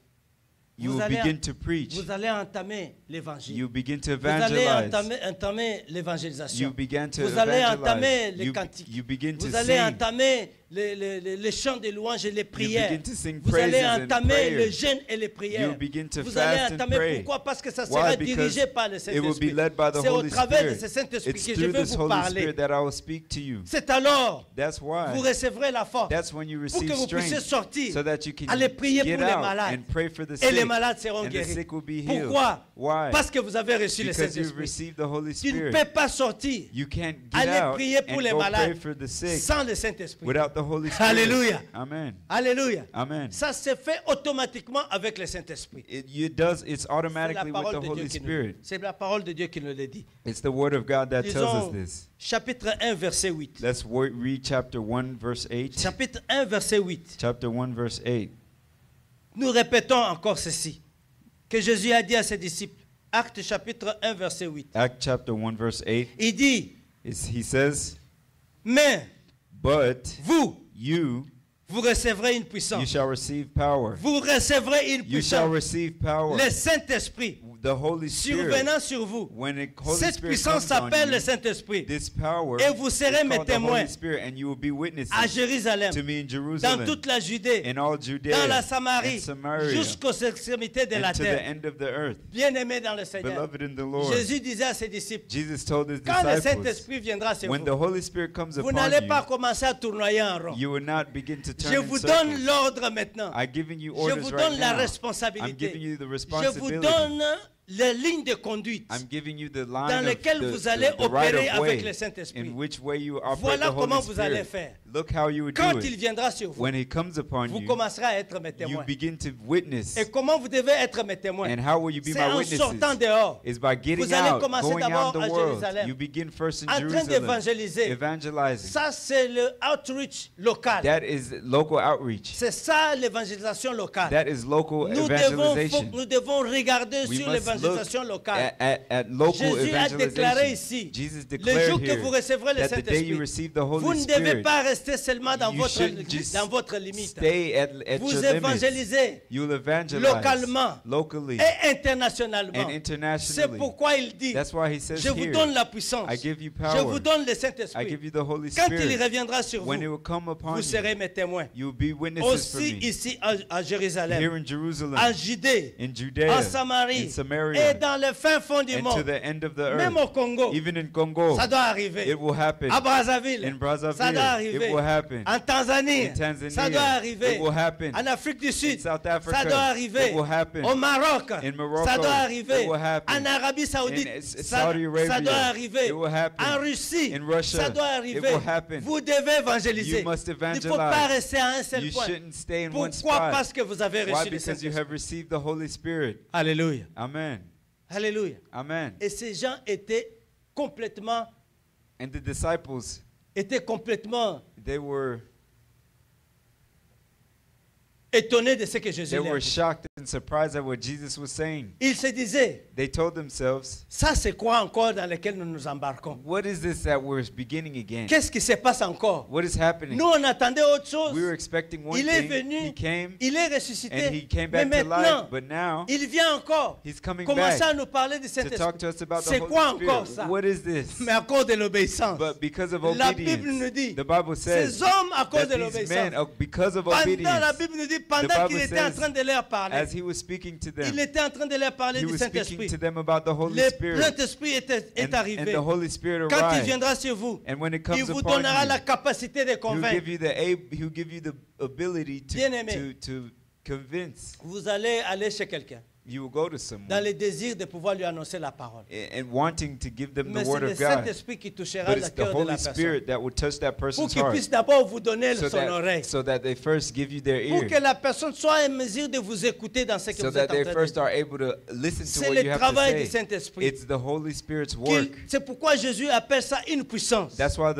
you Vous will allez- begin to preach. Vous allez entamer l'évangile. You begin to Vous allez evangelize. entamer l'évangélisation. You begin to Vous allez entamer evangelize. les cantiques. You begin to Vous allez sing. entamer les chants de louange et les prières. begin to sing Vous allez praises and entamer prayers. le jeûne et les prières. You begin to Vous fast allez and entamer pray. pourquoi? Parce que ça Why? sera Because dirigé par le it will be Saint-Esprit. led by the C'est au Holy travers de Spirit. ce Saint-Esprit It's que je through vais this vous Holy parler. Spirit that I will speak to you. C'est alors That's vous why. recevrez la force That's when you pour que receive vous puissiez strength sortir, so that you can aller prier get pour les out malades. and pray for the Et les sick. malades seront And the guéris. sick will be healed. Pourquoi? Why? Parce que vous avez reçu le Because you've Saint-Esprit. received the Holy Tu ne Spirit. peux pas sortir You can't get aller out prier pour and les go pray malades for the sick sans le Saint-Esprit. without the Holy Spirit. Alléluia. Amen. Alléluia. Amen. Ça se fait automatiquement avec le Saint-Esprit. It's C'est la automatically with parole the de Dieu Holy qui nous, Spirit. c'est la parole de Dieu qui nous le dit. It's the word of God that tells us Lisons this. chapitre 1 verset 8. Let's read chapter 1 verse 8. Chapitre 1 verset 8. Chapter 1 verse 8. Nous répétons encore ceci que Jésus a dit à ses disciples. Acte chapitre 1 verset 8. Acts chapter 1 verse 8. Il dit, He says, mais but vous you recevrez une puissance. shall receive power. Vous recevrez une You shall puissance. receive power. Le Saint-Esprit The Holy Spirit. survenant sur vous. When the Holy Cette Spirit puissance comes on s'appelle you, le Saint-Esprit. this power Et vous serez is mes called the témoins Holy Spirit, and you will be witnesses à Jérusalem, to me in dans Jerusalem, toute la Judée, in all dans Judea, la and Samarie, Samaria, jusqu'aux extrémités de la and to the terre. end of the earth. Bien-aimés dans le Seigneur, Beloved in the Lord, Jésus disait à ses disciples, Jesus told his quand le disciples, Saint-Esprit viendra sur when the vous, Holy Spirit comes vous upon n'allez pas you, commencer à tournoyer en rond. you will not begin to turn Je in vous donne circles. l'ordre maintenant. I'm giving you Je orders vous right donne la now. I'm responsabilité. giving you the Je vous responsibility. donne les lignes de conduite I'm giving you the dans line of lesquelles the, vous allez the right opérer of avec way le Saint-Esprit. in which way you operate Voilà the Holy comment vous allez Spirit. faire. Look how you would Quand do il it. viendra sur vous, When he comes upon vous you, commencerez à être mes you témoins. begin to witness. Et comment vous devez être mes témoins? And how will you be C'est my en witnesses? sortant dehors, Is by getting Vous allez out, commencer going out d'abord in à the world. Jérusalem, You begin first in en train Jerusalem, d'évangéliser. evangelizing. Ça, c'est le outreach local. That is local outreach. C'est ça l'évangélisation locale. That is local Nous evangelization. devons regarder We sur must l'évangélisation look locale. at local Jésus a déclaré evangelization. ici, Jesus le declared jour que here vous recevrez le that the day you Saint-Esprit, receive the vous Holy ne devez Spirit, pas rester seulement dans you shouldn't just votre limite. stay at Vous your limits. évangélisez You'll evangelize localement locally et internationalement. and C'est internationally. pourquoi il dit, That's why he says je vous here, donne la puissance, I give you je vous power, donne le I Saint-Esprit. give you the Holy Quand il Spirit. reviendra sur When it vous, will come upon vous serez you, mes témoins. you'll be witnesses for Aussi me. ici à Jérusalem, Here in Jerusalem, en Judée, in en Judea, Samarie in Samaria, et dans le fin fond du and to monde. the end of the Même au earth. Congo, Even in Congo, ça doit arriver. it will happen. À Brazzaville, In Brazzaville, ça doit it arriver. arriver. It will happen. En Tanzanie, In Tanzania, ça doit arriver. it will happen. En Afrique du Sud, In South Africa, ça doit arriver. it will happen. Au Maroc, In Morocco, ça doit arriver. it will happen. En Arabie Saoudite, In ça Saudi Arabia, ça doit arriver. it will happen. En Russie, In Russia, ça doit it arriver. will happen. Vous devez évangéliser. You must Il ne faut evangelize. pas rester à un seul You point. shouldn't stay in one Pourquoi? spot. Parce que vous avez Why? reçu le Because you Saint-Esprit. have received the Holy Spirit. Alléluia. Amen. Alléluia. Amen. Et ces gens étaient complètement, And the disciples, they were étonnés de ce que Jésus they leur were dit. shocked and surprised at what Jesus was saying. Ils se disaient, They told themselves, ça c'est quoi encore dans lequel nous nous embarquons? what is this that we're beginning again? Qu'est-ce qui se passe encore? What is happening? Nous on attendait autre chose. We were expecting one Il est thing. venu, He came il est and ressuscité. he came Mais back to maintenant, life, but now il vient encore he's coming commencer back à nous parler du to talk Saint-Esprit. to us about the C'est quoi Holy encore Spirit. ça? What is this? Mais à cause de l'obéissance. But because of La Bible nous obedience, dit, the Bible says ces hommes à cause that de these men, l'obéissance. because of Pendant la obedience, Bible nous dit, pendant Bible qu'il était en says, train de leur parler, as he was speaking to them, il était en train de leur parler he du was speaking Saint-Esprit. to them about the Holy Le Spirit. Saint-Esprit est And arrivé. the Holy Spirit Quand il arrived. viendra sur vous, And when it il comes vous upon donnera la you, capacité de he'll convaincre. give you the ability Bien-aimé. to convince. Vous allez aller chez quelqu'un You will go to dans someone le désir de pouvoir lui annoncer la parole. and wanting to give them Mais the c'est word le of God. Saint-Esprit qui touchera But le it's the cœur de la Holy personne. Spirit that will touch that Pour person's qu'il heart. puisse d'abord vous donner So son oreille. that they first give you their Pour ear. que la personne soit en mesure de vous écouter dans ce que So vous êtes that en they train de first dire. are able to listen to C'est what le you have travail to du say. Saint-Esprit. It's the Holy Spirit's work. C'est pourquoi Jésus appelle ça une puissance. That's why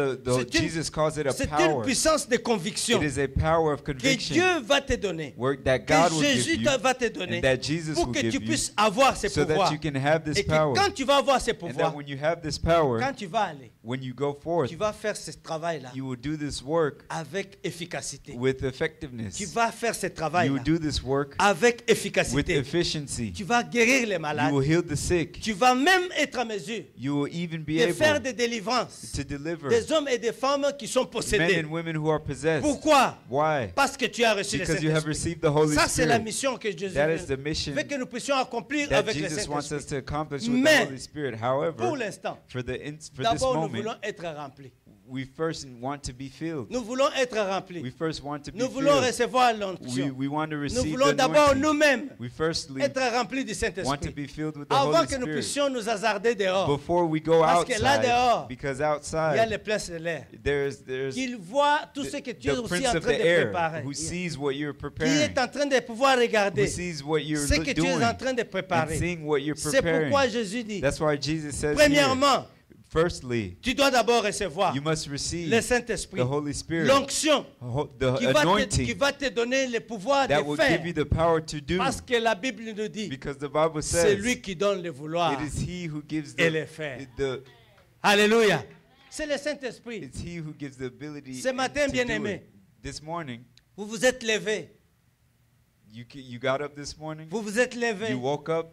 Jesus calls it a C'est une power. puissance de conviction It is a power of que conviction. Dieu va te donner, Work that que God will give Jésus you, va te donner, and that Jesus pour will que give tu you, puisses avoir ces so that pouvoirs. you can have this Et que power. quand tu vas avoir ces And that pouvoirs, when you have this power, quand tu vas aller, when you go forth, tu vas faire ce travail-là you will do this work avec efficacité. with effectiveness. Tu vas faire ce You travail-là will do this work avec with efficacité. efficiency. Tu vas guérir les You malades. will heal the sick. Tu vas même être en mesure You will even be de faire able des délivrances to deliver des hommes et des femmes qui sont men possédés. and women who are possessed. Pourquoi? Why? Parce que tu as reçu le Because you have Saint-Esprit. received the Holy Ça, c'est la Spirit. mission que Jésus That is the mission veut que nous puissions accomplir that avec le Jesus wants us Saint-Esprit. to accomplish with the Mais, Holy Spirit. Pour However, l'instant, for this d'abord, nous moment, voulons être remplis. we first want to be filled. Nous voulons être We remplis. first want to be Nous voulons filled. recevoir l'onction. We want to Nous receive voulons the d'abord anointing. nous-mêmes We firstly être remplis du want to Saint-Esprit. be filled with the Avant Holy que nous Spirit puissions nous hasarder dehors. before we go Parce que là dehors, outside. Because Il y a outside, les places de l'air. there's Qu'il voit tout ce que tu es the aussi Prince en of train the de air préparer. who sees what you're Qui preparing, est en train de pouvoir who regarder sees what you're ce que tu es en doing, train de and préparer. seeing what you're C'est preparing. pourquoi Jésus dit, That's why Jesus says here, premièrement, firstly, tu dois d'abord recevoir you must receive le Saint-Esprit, the Holy Spirit, l'onction the qui anointing va te donner le pouvoir that de will faire. give you the power to do. Parce que la Bible nous dit, Because the Bible c'est says lui qui donne le vouloir it is He who gives et le faire. the Alléluia. C'est le Saint-Esprit. it's He who gives the ability Ce matin, to do bien-aimé, it. This morning, vous vous êtes levé, you got up this morning, vous vous êtes levé, you woke up,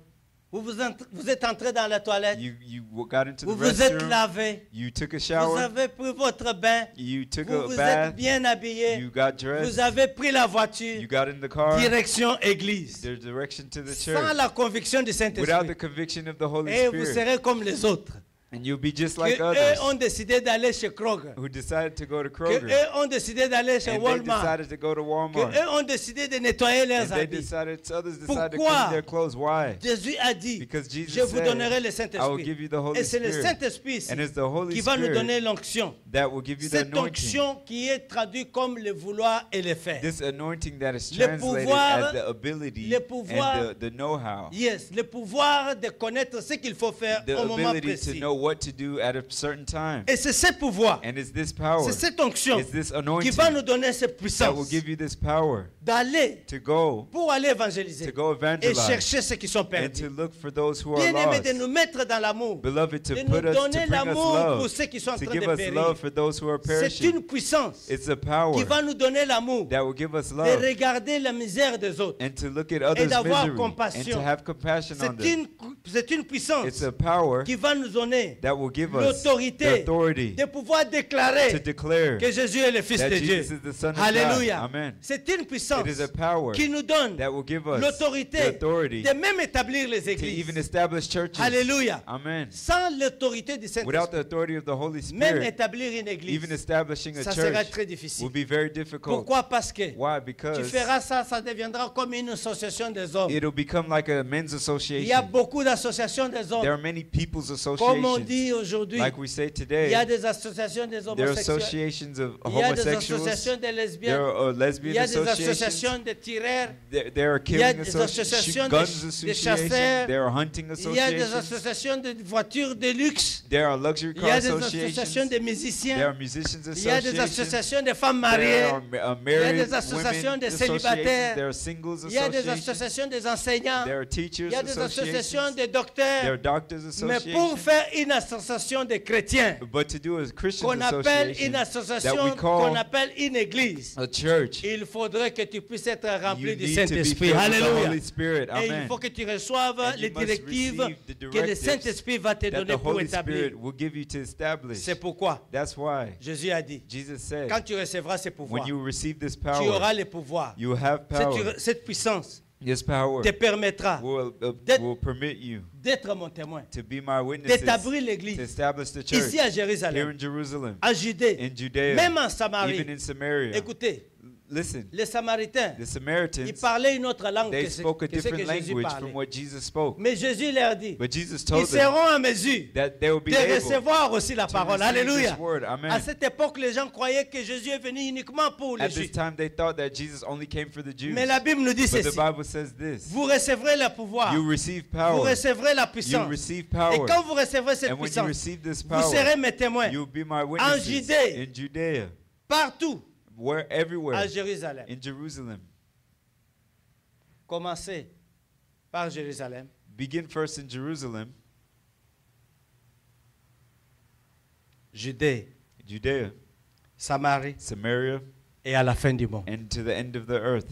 vous êtes entré dans la toilette, you got into the vous vous êtes restroom, lavé, you took a vous shower, avez pris votre bain, you took vous a vous êtes bath, bien habillé, you got vous dressed, avez pris la voiture, you got in the car, direction église, the direction to the sans church, la conviction du without the Saint-Esprit. conviction of the Holy Et vous Spirit, serez comme les autres, and you'll be just like que eux others ont décidé d'aller chez Kroger, who decided to go to que Kroger, eux ont décidé d'aller chez and they Walmart, decided to go to que Walmart, eux ont décidé de nettoyer leurs and they habits. others decided to Pourquoi? clean their clothes. Why? Jésus a dit, Because Jesus je vous said, donnerai le I will Saint-Esprit. give you the Holy Et c'est le Spirit, Saint-Esprit ici and it's the Holy qui va nous donner Spirit l'onction. that will give you the Cette anointing. onction qui est traduite comme le vouloir et le faire. This anointing that is Le translated pouvoir- as the ability le pouvoir- and the know-how, Yes, le pouvoir de connaître ce qu'il faut faire the au moment ability to précis. know what to do at a certain time. Et c'est ce pouvoir, And it's this power, c'est cette onction it's this qui anointing va nous donner cette that will puissance give you this power d'aller to go, pour aller évangéliser to go et evangelize, chercher ceux qui sont and to perdus. look for those who are Bien-aimé, de lost. nous mettre dans l'amour, Beloved, to de put nous us, donner to bring us l'amour pour love, ceux qui sont en to train give de us périr. love for those who are C'est perishing. une puissance It's a power qui va nous donner l'amour that will give us de love regarder la misère des autres. and to look at others' d'avoir misery and compassion. to have compassion on them. C'est une puissance It's a power qui va nous donner donner that will give us the l'autorité authority de pouvoir déclarer to declare que Jésus est le Fils that de Dieu. Jesus is the Son of Alléluia. God. Amen. C'est une puissance It is a power qui nous donne that will give us the l'autorité authority de même établir les to églises. even establish churches. Alléluia. Amen. Sans l'autorité du Without the Saint-Esprit, authority of the Holy même Spirit, établir une even église, establishing a ça sera church très difficile. will be very difficult. Pourquoi? Parce que Why? tu Because feras ça, ça deviendra comme une association des hommes. it'll become like a men's Il y a association. beaucoup d'associations des There hommes. are many people's Comme on associations. dit aujourd'hui, Like we say il y a today, des associations des there are homosexuels. associations of Il y a des homosexuals. associations des There lesbiennes. are Il lesbian y a des associations. associations de tireurs. There are Il y a killing des associations guns de associations. chasseurs. There are hunting Il y a des associations. associations de voitures de luxe. There are luxury Il y car a des associations associations. de There musiciens. are musicians Il y a des associations. associations de femmes There mariées. are Il y a married des associations women de associations. célibataires. There are singles Il y a des associations. associations des enseignants. There are teachers Il y a des associations associations. de There are docteurs. doctors Mais pour associations. faire une association de chrétiens, But to do a Christian qu'on appelle association une that association, we qu'on call appelle une église, a church, il faudrait que tu puisses être you rempli du need to be Saint-Esprit. filled with the Alléluia. Holy Spirit. Et il Amen. faut que tu reçoives And les you must directives receive the que le directives Saint-Esprit va te that donner the pour Holy établir. Spirit will give you to establish. C'est pourquoi That's why Jésus a dit, Jesus said, quand tu recevras ces when pouvoirs, you receive this tu auras power, les pouvoirs. you have power. Cette puissance This power te permettra will permit you d'être mon témoin, to be my witnesses, d'établir to l'église establish the church ici à here Jérusalem, in Jerusalem, en Judée, in Judea, même en even Samarie. in Samaria. Écoutez, Listen, les Samaritains, the ils Samaritans, parlaient une autre langue they que ce spoke a que, ce que different Jésus language parlait. from what Jesus spoke. Mais Jésus leur dit, But Jesus ils told them seront en mesure that they will be de able recevoir aussi la to parole. receive Alléluia. this word. À Amen. cette époque, les gens croyaient que Jésus est venu uniquement pour les At this Juifs. time, they thought that Jesus only came for the Jews. Mais la Bible nous dit But the ceci. Bible says this. Vous recevrez le pouvoir. You receive Vous power. recevrez la You puissance. receive Et power. quand vous recevrez cette And when you puissance, receive this vous power, serez mes témoins you'll be my witnesses Judée, in Judea, partout everywhere, à Jérusalem. in Jerusalem. Commencez par Jérusalem. Begin first in Jerusalem, Judée, Judea, Samarie Samaria, et à la fin du monde. and to the end of the earth.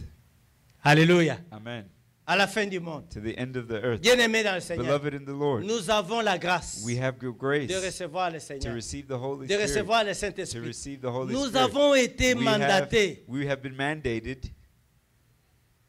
Alléluia. Amen. À la fin du monde. To the end of the earth. Bien-aimés dans le Seigneur, Beloved in the Lord, nous avons la grâce we have good grace de recevoir le to Seigneur, receive the Holy de Spirit. recevoir le To Saint-Esprit. receive the Holy Nous Spirit. avons été mandatés. We have been mandated.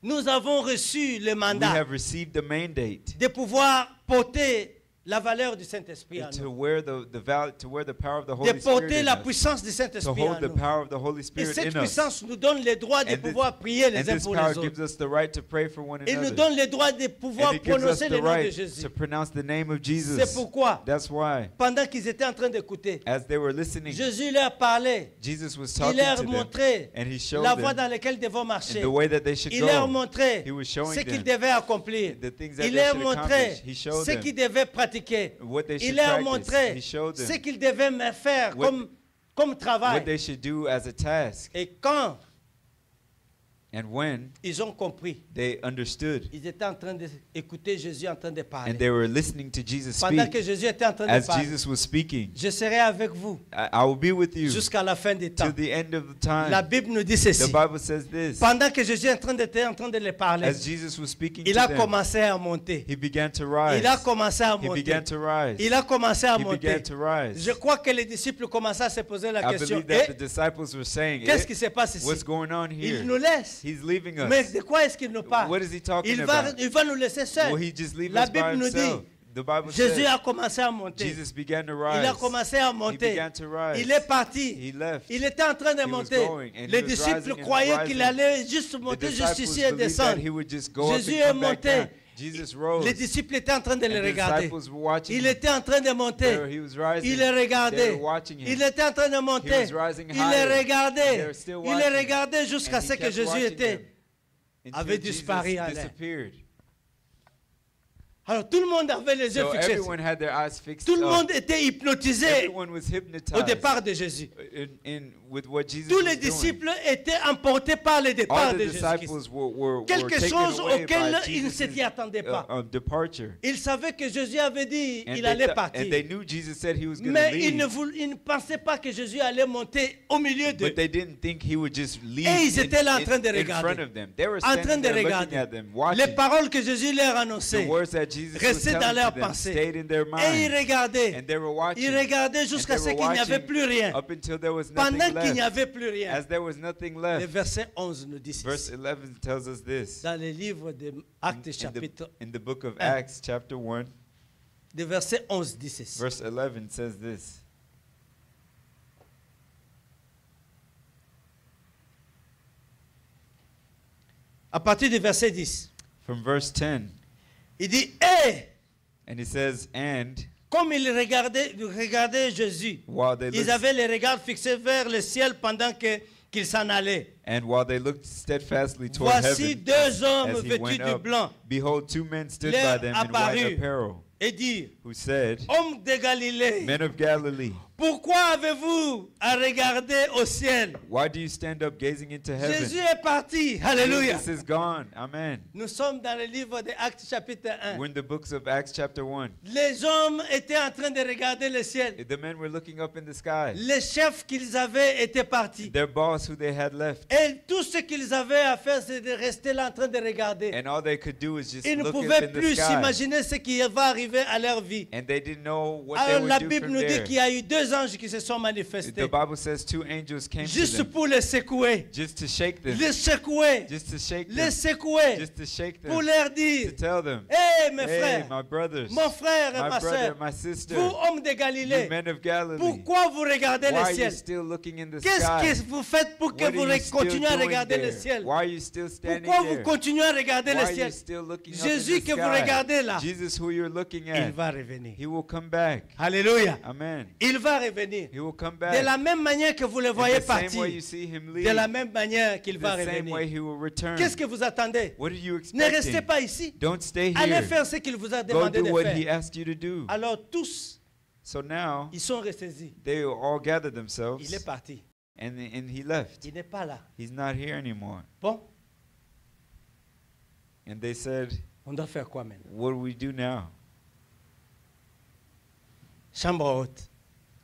Nous avons reçu le We mandat have received the mandate de pouvoir porter la valeur du Saint-Esprit en to nous. wear to wear the power of the De Holy Spirit porter in la us, puissance du to Saint-Esprit hold en the nous. power of the Holy Et Spirit cette in us. puissance nous donne le droit de And this- pouvoir prier les And uns this pour power les autres. gives us the right to pray for one Il nous another. donne le droit de pouvoir And it gives us prononcer the le nom de right Jésus. to pronounce the name of Jesus. C'est pourquoi, That's why, pendant qu'ils étaient en train d'écouter, as they were listening, Jésus leur parlait. Jesus was Il talking leur to them, montrait and he showed la voie them dans laquelle ils devaient in marcher. the way that they should Il leur go, montrait He was showing ce qu'ils them devaient accomplir. the things that Il they leur should montrait accomplish. He showed ce them qu'ils devaient pratiquer. what they Il should leur practice. montrait He showed ce them qu'ils devaient me faire what- comme what travail. they should do as a task. Et quand And when ils ont compris, they understood ils étaient en train d'écouter Jésus en train de and parler. they were listening to Jesus Pendant que speak, Jésus était en train de as parler, Jesus was speaking, je serai avec vous I will be with you jusqu'à la fin des temps. till the end of the La time. Bible nous dit The ceci. Bible says this. Pendant que Jésus était en train de les parler, As Jesus was speaking il to a them, commencé à monter. he began to rise. Il a commencé à He monter. began to rise. Il a commencé à He monter. began to rise. Je crois que les disciples commençaient à se poser la I question. believe that the Eh, disciples were saying, qu'est-ce qui se passe ici? what's going on here? Il nous laisse. He's leaving us. Mais de quoi est-ce qu'il nous parle? What is he talking Il about? va nous laisser seuls. Will he just leave La us by Bible nous himself? dit, The Bible Jésus says a commencé à monter. Jesus began to Il a rise. commencé à He monter. began to rise. Il est parti. He left. Il était en train de He was monter. going, and he Les was disciples rising and croyaient rising. qu'il allait juste The monter juste disciples ici et believed that descendre. he would just go Jésus up est and come back monté. down. Jesus rose. Les disciples étaient en train de And le the regarder. disciples were watching Il him. était en train de monter. He was rising. Il les They regardait. were watching him. Il était en train de monter. He was rising Il higher. les regardait. They were still Il les watching. regardait jusqu'à And ce he que kept Jésus watching était. them until avait Jesus disparu en l'air. disappeared. Alors tout le monde avait les yeux So fixés. everyone had their eyes fixed Tout le up. monde était hypnotisé Everyone was au hypnotized départ de Jésus. with what Jesus Tous was les doing. disciples étaient emportés par le départ All de the Jésus-Christ. disciples were Quelque taken chose away auquel by ils ne Jesus' s'y attendaient pas. departure. Ils savaient que Jésus avait dit And qu'il they allait and partir. they knew Jesus said he was going to Mais leave. ils ne pensaient pas que Jésus allait monter au milieu d'eux. But they didn't think he would just leave Et ils étaient là en train de in regarder. front of them. They were En train standing de there looking regarder at them, les watching paroles que Jésus leur the annonçait. words that Jesus was restaient dans telling leurs to them pensées. stayed in their Et ils mind. regardaient. And they were watching. Ils regardaient jusqu'à And ce they qu'il were n'y avait watching plus rien. up until there was Pendant nothing qu'il n'y left. avait plus rien. As there was nothing Le left. verset 11 nous dit Verse ceci. 11 tells us this. Dans le livre de Actes chapitre In the book of 1. Acts, chapter 1, Le verset 11 dit ceci. verse 11 says this. À partir du verset 10. From verse 10. Il dit, et And he says, and comme ils regardaient Jésus, while they ils looked, avaient les regards fixés vers le ciel pendant qu'il s'en allait. and while they looked steadfastly toward Voici heaven, deux hommes as he vêtus went du up, blanc behold, two men stood leur by them in white apparut. apparel, et dirent, who said, hommes de Galilée, Men of Galilee, pourquoi avez-vous à regarder au ciel? why do you stand up gazing into heaven? Jésus est parti. Alléluia. Jesus is gone. Amen. Nous sommes dans le livre des Actes chapitre 1. We're in the books of Acts chapter 1. Les hommes étaient en train de regarder le ciel. The men were looking up in the sky. Les chefs qu'ils avaient étaient partis. Their boss, who they had left. Et tout ce qu'ils avaient à faire, c'est de rester là en train de regarder. And all they could do was just Ils ne look pouvaient up in the plus sky. s'imaginer ce qui va arriver à leur vie. And they didn't know what Alors they la would do Bible from nous dit there. qu'il y a eu deux anges qui se sont The manifestés. Bible says two angels came to Juste them pour les secouer. just to shake them. Les secouer. Just to shake Les them. secouer. Just to shake Pour them. leur To dire, tell them, hé mes hey, frères, my brothers, mon frère et my ma brother, soeur, my sister, vous hommes de you Galilée, men of Galilee, pourquoi vous regardez why le are you ciel? still looking in the Qu'est-ce sky? que vous faites pour que What vous are you still continuez à doing regarder le there? ciel? Why are you still standing Pourquoi vous there? continuez à regarder Why le are you ciel? still looking up Jésus in the que vous sky? regardez là, Jesus, who you're looking il at, va revenir. he will come back. Alléluia. Amen. Il va revenir. He will come De back. la même manière que vous le In voyez the same way partir, you see him de la leave, même manière qu'il va the same way revenir. he will return. Qu'est-ce que vous attendez? What are you Ne restez expecting? pas ici. Don't stay Allez here. faire ce qu'il vous a Go demandé do de what he faire. asked you to do. Alors tous, So now ils sont ressaisis. they all gathered Il est themselves parti. and he left. Il n'est pas là. He's not here anymore. Bon, And they said, on doit faire quoi maintenant? what do we do now? Chambre haute.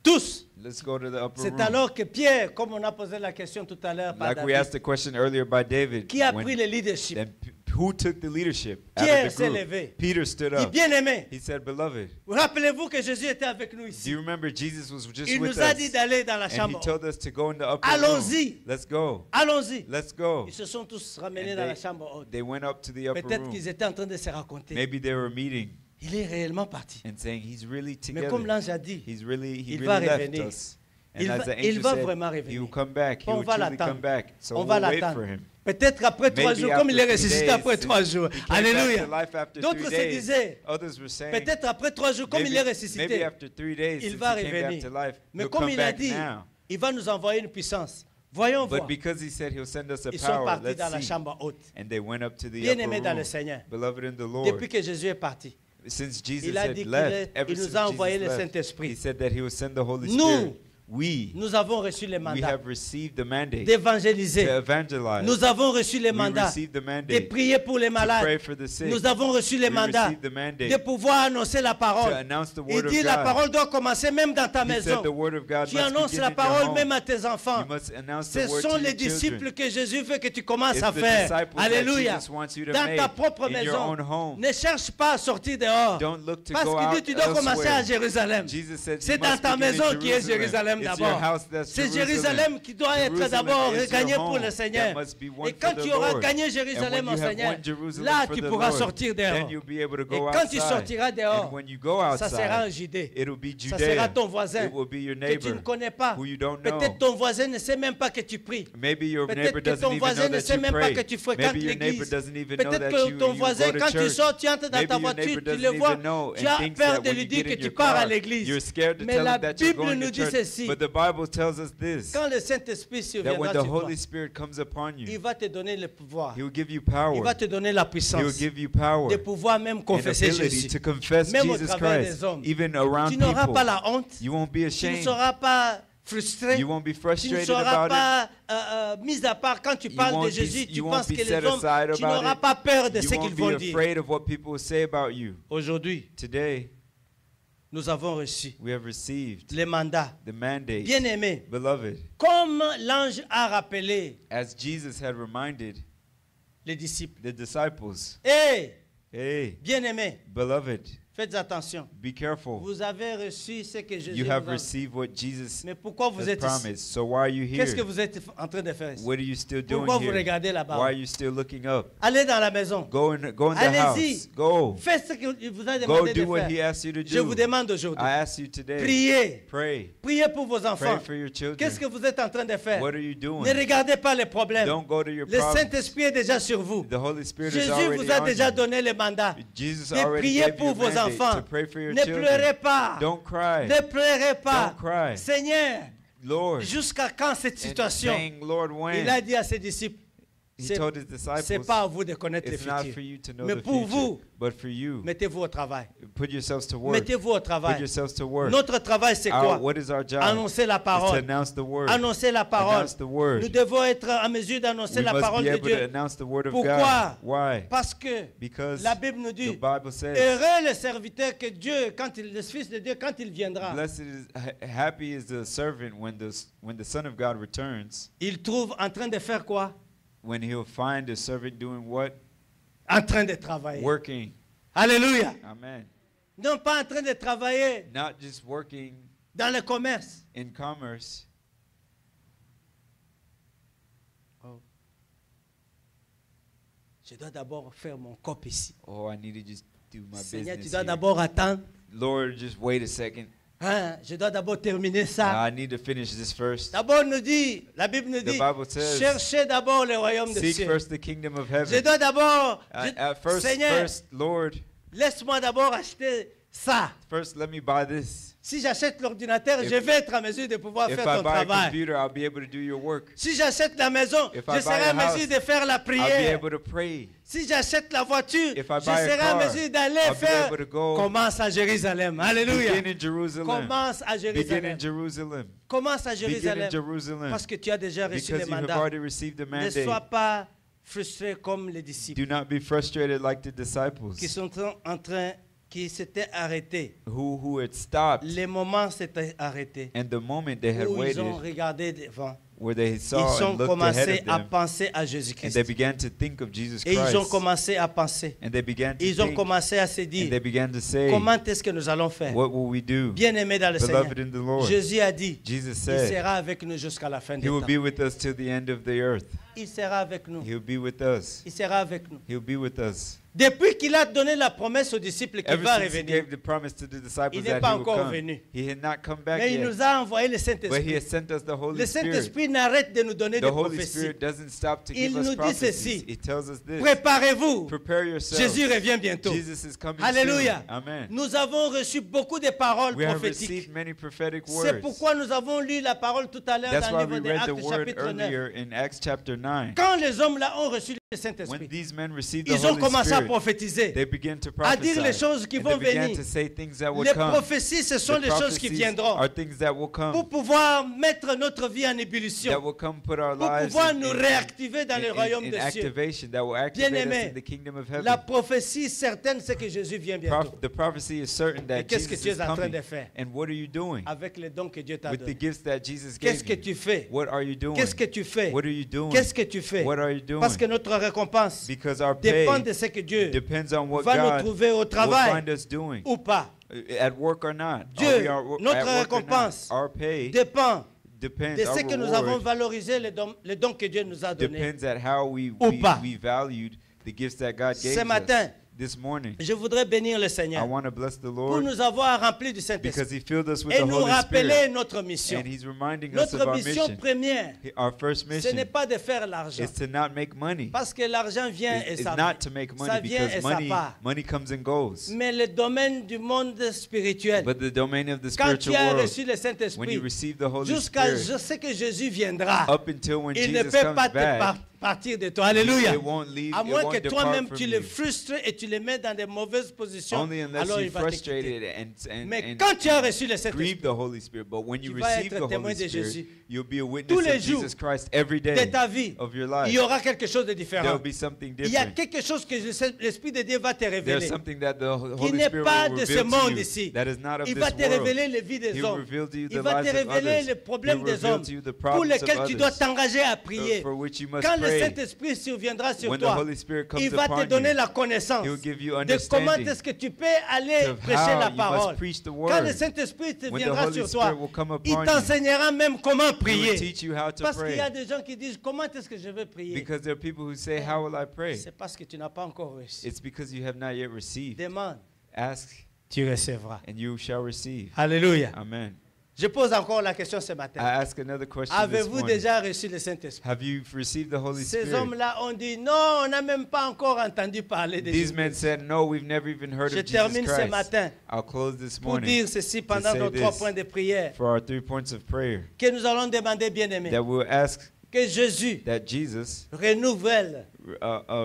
Tous. Let's go to the upper C'est room. alors que Pierre, comme on a posé la question tout à l'heure par Like we David, asked the question earlier by David. qui a when- pris le leadership? then who took the leadership out Pierre of the s'est group? levé. Peter stood Il dit, up. bien-aimé, He said, Beloved, rappelez-vous que Jésus était avec nous do ici. you remember Jesus was just Il with nous a us? dit d'aller dans la And he chambre haute. told us to go in the upper Allons-y. room. Let's go. Allons-y. Let's go. Ils se sont tous ramenés And dans la chambre haute. They went up to the upper Peut-être room. qu'ils étaient en train de se raconter. Maybe they were meeting Il est réellement parti. and saying, He's really Mais comme together. l'ange a dit, He il really va left revenir. us. And Il as va- the il angel va said, vraiment he revenir. will come back. He On will va truly l'attendre. come back. So On we'll va wait l'attendre. for him. Peut-être après 3 Maybe jours, comme il est after 3 ressuscité days, après 3 jours. he came back Alléluia. to life after D'autres 3 se days. disaient, Others were saying, peut-être après 3 jours, comme il est maybe ressuscité, after 3 days, il since va he came back revenir. to life, Mais he'll comme come il a back dit, now. il va nous envoyer une puissance. Voyons But voir. because he said he'll send us a Ils sont power, partis let's dans la see. chambre haute. And they went up to the Bien-aimés upper dans le room. Seigneur. Beloved in the Lord. Depuis que Jésus est parti, Since Jesus il a had dit qu'il left, ever il nous since a envoyé Jesus le left, Saint-Esprit. he said that he would send the Holy Nous, Spirit. nous avons reçu le We mandat have received the mandate d'évangéliser. to evangelize. Nous avons reçu le We mandat received the de mandate prier pour les to pray malades. for the sick. Nous avons reçu le We mandat received the mandate de pouvoir annoncer la to parole. announce the Il word of dit la God. parole doit commencer même dans ta He maison. said the word of God Tu must annonces begin la in your parole home. même à tes enfants. You must announce Ce the word sont to les your children. disciples que Jésus veut que tu commences It's à the faire. disciples that Alléluia. Jesus wants you to Dans ta make propre in your own maison. home. Ne cherche pas à sortir dehors. Don't look to Parce go qu'il out dit tu dois commencer à elsewhere. Jérusalem. Jesus said C'est you dans must ta begin in maison qui est Jerusalem. Jérusalem It's d'abord. your house that's C'est Jerusalem. Jérusalem qui doit être Jerusalem d'abord is your gagné home pour le that Seigneur. must be won Et quand for the tu auras Lord. gagné And Jérusalem when au you have Seigneur, won Jerusalem là for tu the pourras Lord, sortir then dehors. you'll be able to Et go quand tu outside. sortiras dehors, And when you go ça sera en outside, Judée. it'll be Ça sera Judea. ton voisin It will be your que tu ne neighbor connais pas. who you don't know. Peut-être ton voisin ne sait même pas que tu pries. Maybe your Peut-être neighbor que doesn't ton even voisin know ne that sait you même pas pray. que tu fréquentes Maybe your neighbor l'église. doesn't even know Peut-être that que you ton go voisin, to quand tu church. sors, tu entres dans Maybe ta your voiture, neighbor tu doesn't le vois, even know tu and as thinks peur that de when lui you dire get que in tu your pars à car, l'église. you're scared to Mais tell la him that you're Bible going nous to dit church. ceci. But the Bible tells us this, Quand le Saint-Esprit that when surviendra the sur toi, Holy Spirit comes upon il you, va te donner le pouvoir. He will give you Il power. va te donner la He will puissance give you power de pouvoir même and confesser ability Jésus. to confess Même au Jesus travers Christ, des hommes. even around Tu n'auras people. pas la honte. You won't be Tu ne ashamed. seras pas frustré. You won't be Tu ne frustrated seras about pas mis à part quand tu You parles de won't be- Jésus. Tu you won't penses be que les set hommes, aside tu about n'auras it. pas peur de it. ce You qu'ils won't vont be dire. afraid of what people will say about you. Aujourd'hui, Today, nous avons reçu we have received les mandats. the mandate. Bien-aimés, Beloved, comme l'ange a rappelé as Jesus had reminded les disciples. the disciples, Et Hey, Bien-aimés, beloved, faites attention. be careful. Vous avez reçu ce que Jésus You vous have a. received what Jesus Mais pourquoi vous has êtes ici? promised. So why are you Qu'est-ce que here? vous êtes en train de faire ici? What are you still doing Pourquoi vous here? regardez Why là-bas? are you still looking up? Allez dans la maison. Go in the Allez-y. house. Go. Faites ce qu'il vous a Go demandé do de what he faire. asked you to Je vous do. demande aujourd'hui. I ask you today. Priez. Pray. Priez pour vos enfants. Pray for your children. Qu'est-ce que vous êtes en train de faire? What are you doing? Ne regardez pas les problèmes. Don't go to your Le problems. Saint-Esprit est déjà sur vous. The Holy Spirit is Jésus already vous a on déjà you. donné le mandat Jesus de already prier gave you pour a vos mandate enfants. to pray for your Ne children. pleurez pas. Don't cry. Ne pleurez pas. Don't cry. Seigneur, Lord. jusqu'à quand cette And situation? saying, Lord, Il a when? dit à ses disciples, He c'est told his disciples, c'est pas à vous de connaître le it's not futur. for you to know Mais the pour future, vous, but for you. mettez-vous au travail. Put yourselves to work. Mettez-vous au Put travail. yourselves to work. Notre travail, c'est quoi? What is our job? Annoncer la It's to parole. announce the word. Annoncer la parole. Announce the word. Nous devons être en mesure d'annoncer We la must parole be de able to Dieu. announce the word of Pourquoi? God. Why? Parce que Because la Bible nous the dit, Bible says, heureux le serviteur que Dieu, le Fils de Dieu, quand il viendra, blessed is, happy is the servant when the Son of God returns, il trouve en train de faire quoi? when he'll find the servant doing what? En train de travailler. Working. Alléluia. Amen. Non pas en train de travailler Not just working dans le commerce. in commerce. Je dois d'abord faire mon cop ici. Oh, I need to just do my Seigneur, tu business dois here. d'abord attendre. Lord, just wait a second. Hein, je dois d'abord terminer ça. I need to finish this first. D'abord, nous dit, la Bible nous The dit, Bible says, cherchez d'abord le royaume de seek Dieu. first the kingdom of Je heaven. dois d'abord, Seigneur, First, Lord, laisse-moi d'abord acheter ça. first let me buy this. Si j'achète l'ordinateur, If- je vais être en mesure de pouvoir If faire I ton buy a travail. computer, I'll be able to do your work. Si j'achète la maison, If je I buy serai a en mesure house, de faire la I'll be prière. able to pray. Si j'achète la voiture, If je I buy a serai en car, mesure d'aller I'll be faire. able to go. Commence à Jérusalem. Alléluia. Begin in Jerusalem. Commence à Begin Jérusalem. in Jerusalem. Commence à Begin in Jérusalem. Jerusalem. Parce que tu as déjà reçu Because le you have mandat. already received the Ne sois mandate. pas frustré comme les disciples Do not be frustrated like the disciples qui sont en train, qui s'étaient arrêtés. who had stopped, Les moments s'étaient arrêtés. and the moment they had Où ils ont waited, regardé devant. where they Ils saw ont and looked commencé ahead à of them, penser à and Jésus-Christ. they began to think of Jesus Et ils ont Christ, commencé à penser. and they began to Ils ont think, commencé à se and dire, they began to say, comment est-ce que nous allons faire? what will we do? Bien-aimé dans le Seigneur, Beloved in the Lord, Jésus a dit, Jesus il said, sera avec nous jusqu'à la fin He des will temps. be with us till the end of the earth. Il sera avec nous. He'll be with us. Il sera avec nous. He'll be with us. Depuis qu'il a donné la promesse aux disciples qu'il Ever va since He revenir, gave the promise to the disciples Il n'est that pas He will encore come, venu. He had not come back mais il yet, nous a envoyé le but He Saint-Esprit. has sent us the Holy Le Spirit. Saint-Esprit n'arrête de nous donner The des Holy prophéties. Spirit doesn't stop to Il give us nous dit prophecies. ceci. He tells us this. Préparez-vous. Prepare yourselves. Jésus revient bientôt. Jesus is coming Alléluia. soon. Amen. Nous avons reçu beaucoup de paroles We have prophétiques. received many prophetic C'est words. pourquoi nous avons lu la parole tout à l'heure That's dans why le we livre des read the Actes word chapitre 9. earlier in Acts chapter 9. Quand les hommes là ont reçu le When Saint-Esprit, these men received the ils ont Holy commencé à Spirit, prophétiser. they began to À dire les prophesy. choses qui And vont they began venir. to say things that would Les come. prophéties, ce sont The les choses qui prophecies viendront are things that will pour come. pouvoir mettre notre vie en That ébullition, will come put our pour lives pouvoir nous réactiver dans le in royaume des cieux. activation. That will activate us Bien-aimé, in the kingdom of heaven. La prophétie certaine, c'est que Jésus vient bientôt. The prophecy is certain Et that qu'est-ce que Jesus tu is es en train coming. de faire And what are you doing avec les dons que Dieu t'a with the donnés? gifts that Jesus Qu'est-ce gave que you? tu fais? What are you doing? Qu'est-ce que tu fais? What are you doing? Qu'est-ce que tu fais? What are you doing? Parce que notre récompense Because our pay dépend de ce que Dieu depends on what va nous God trouver au will travail find us doing, ou pas. at work or not. Dieu, Are we notre at work or not? récompense Our pay dépend depends. de ce Our que nous avons reward valorisé, les dons que Dieu nous a donnés. depends at how Ou pas. we valued the gifts that God gave Ce matin, us. This morning, je voudrais bénir le I Seigneur want to bless the pour Lord nous avoir remplis du because Saint-Esprit He filled us with et the nous Holy rappeler Spirit, notre mission. and He's reminding us of Notre our mission mission. première, Our first ce n'est mission pas de faire l'argent. is to not make money. Parce que l'argent vient et It's ça not to make ça money vient et because ça money part. comes and goes. Mais le domaine du monde spirituel, But the domain of the quand tu spiritual as world, reçu le when Saint-Esprit, you receive the Holy jusqu'à Spirit, je sais que Jésus viendra, up until when il ne Jesus peut comes pas te back, partir de toi. Alléluia. it won't leave. À It moins won't que depart toi-même from tu le you. frustres et tu le mets dans de mauvaises positions, Only unless alors il you va te quitter. frustrated Mais and quand tu as reçu le grieve Saint-Esprit the Holy Spirit. But when you tu vas receive être the témoin Holy de Spirit, Jésus. you'll be a Tous witness les of jours Jesus Christ every de day ta vie, of your il life. y aura quelque chose de différent. There'll be something Il y a different. quelque chose que l'Esprit de Dieu va te There's révéler. something that the Qui Holy n'est Spirit pas will de ce reveal to monde you ici. that is not of Il this va te world. révéler les vies des He will hommes. reveal to you Il the va te lives of révéler others. les problèmes He will des reveal hommes to you the pour problems of lesquels tu others dois t'engager à prier. for which you must Quand pray pray, Saint-Esprit surviendra sur when the toi, Holy Spirit comes il va te upon donner you, la connaissance He'll give you de comment understanding est-ce que tu peux aller of prêcher how la you parole. must preach the Quand le word. Saint-Esprit te When the viendra Holy sur toi, Spirit will come il upon you, t'enseignera même comment He will prier. teach you how to Parce qu'il y a pray. des gens qui disent, comment est-ce que je vais prier? Because there are people who say, how will I pray? C'est parce que tu n'as pas encore reçu. It's because you have not yet received. Demande, Ask, tu recevras. and you shall receive. Alléluia. Amen. Je pose encore la question ce I matin. ask another question this Avez-vous morning. déjà reçu le Saint-Esprit? Have you received the Holy Ces Spirit? hommes-là ont dit, non, on n'a même pas encore entendu parler de These Jésus. men said, no, we've never even heard Je of Jesus termine ce Christ. matin I'll close this pour morning dire ceci pendant say nos 3 this. points de prière, for our 3 points of prayer, que nous allons demander, bien-aimés, that we'll ask que Jésus that Jesus renouvelle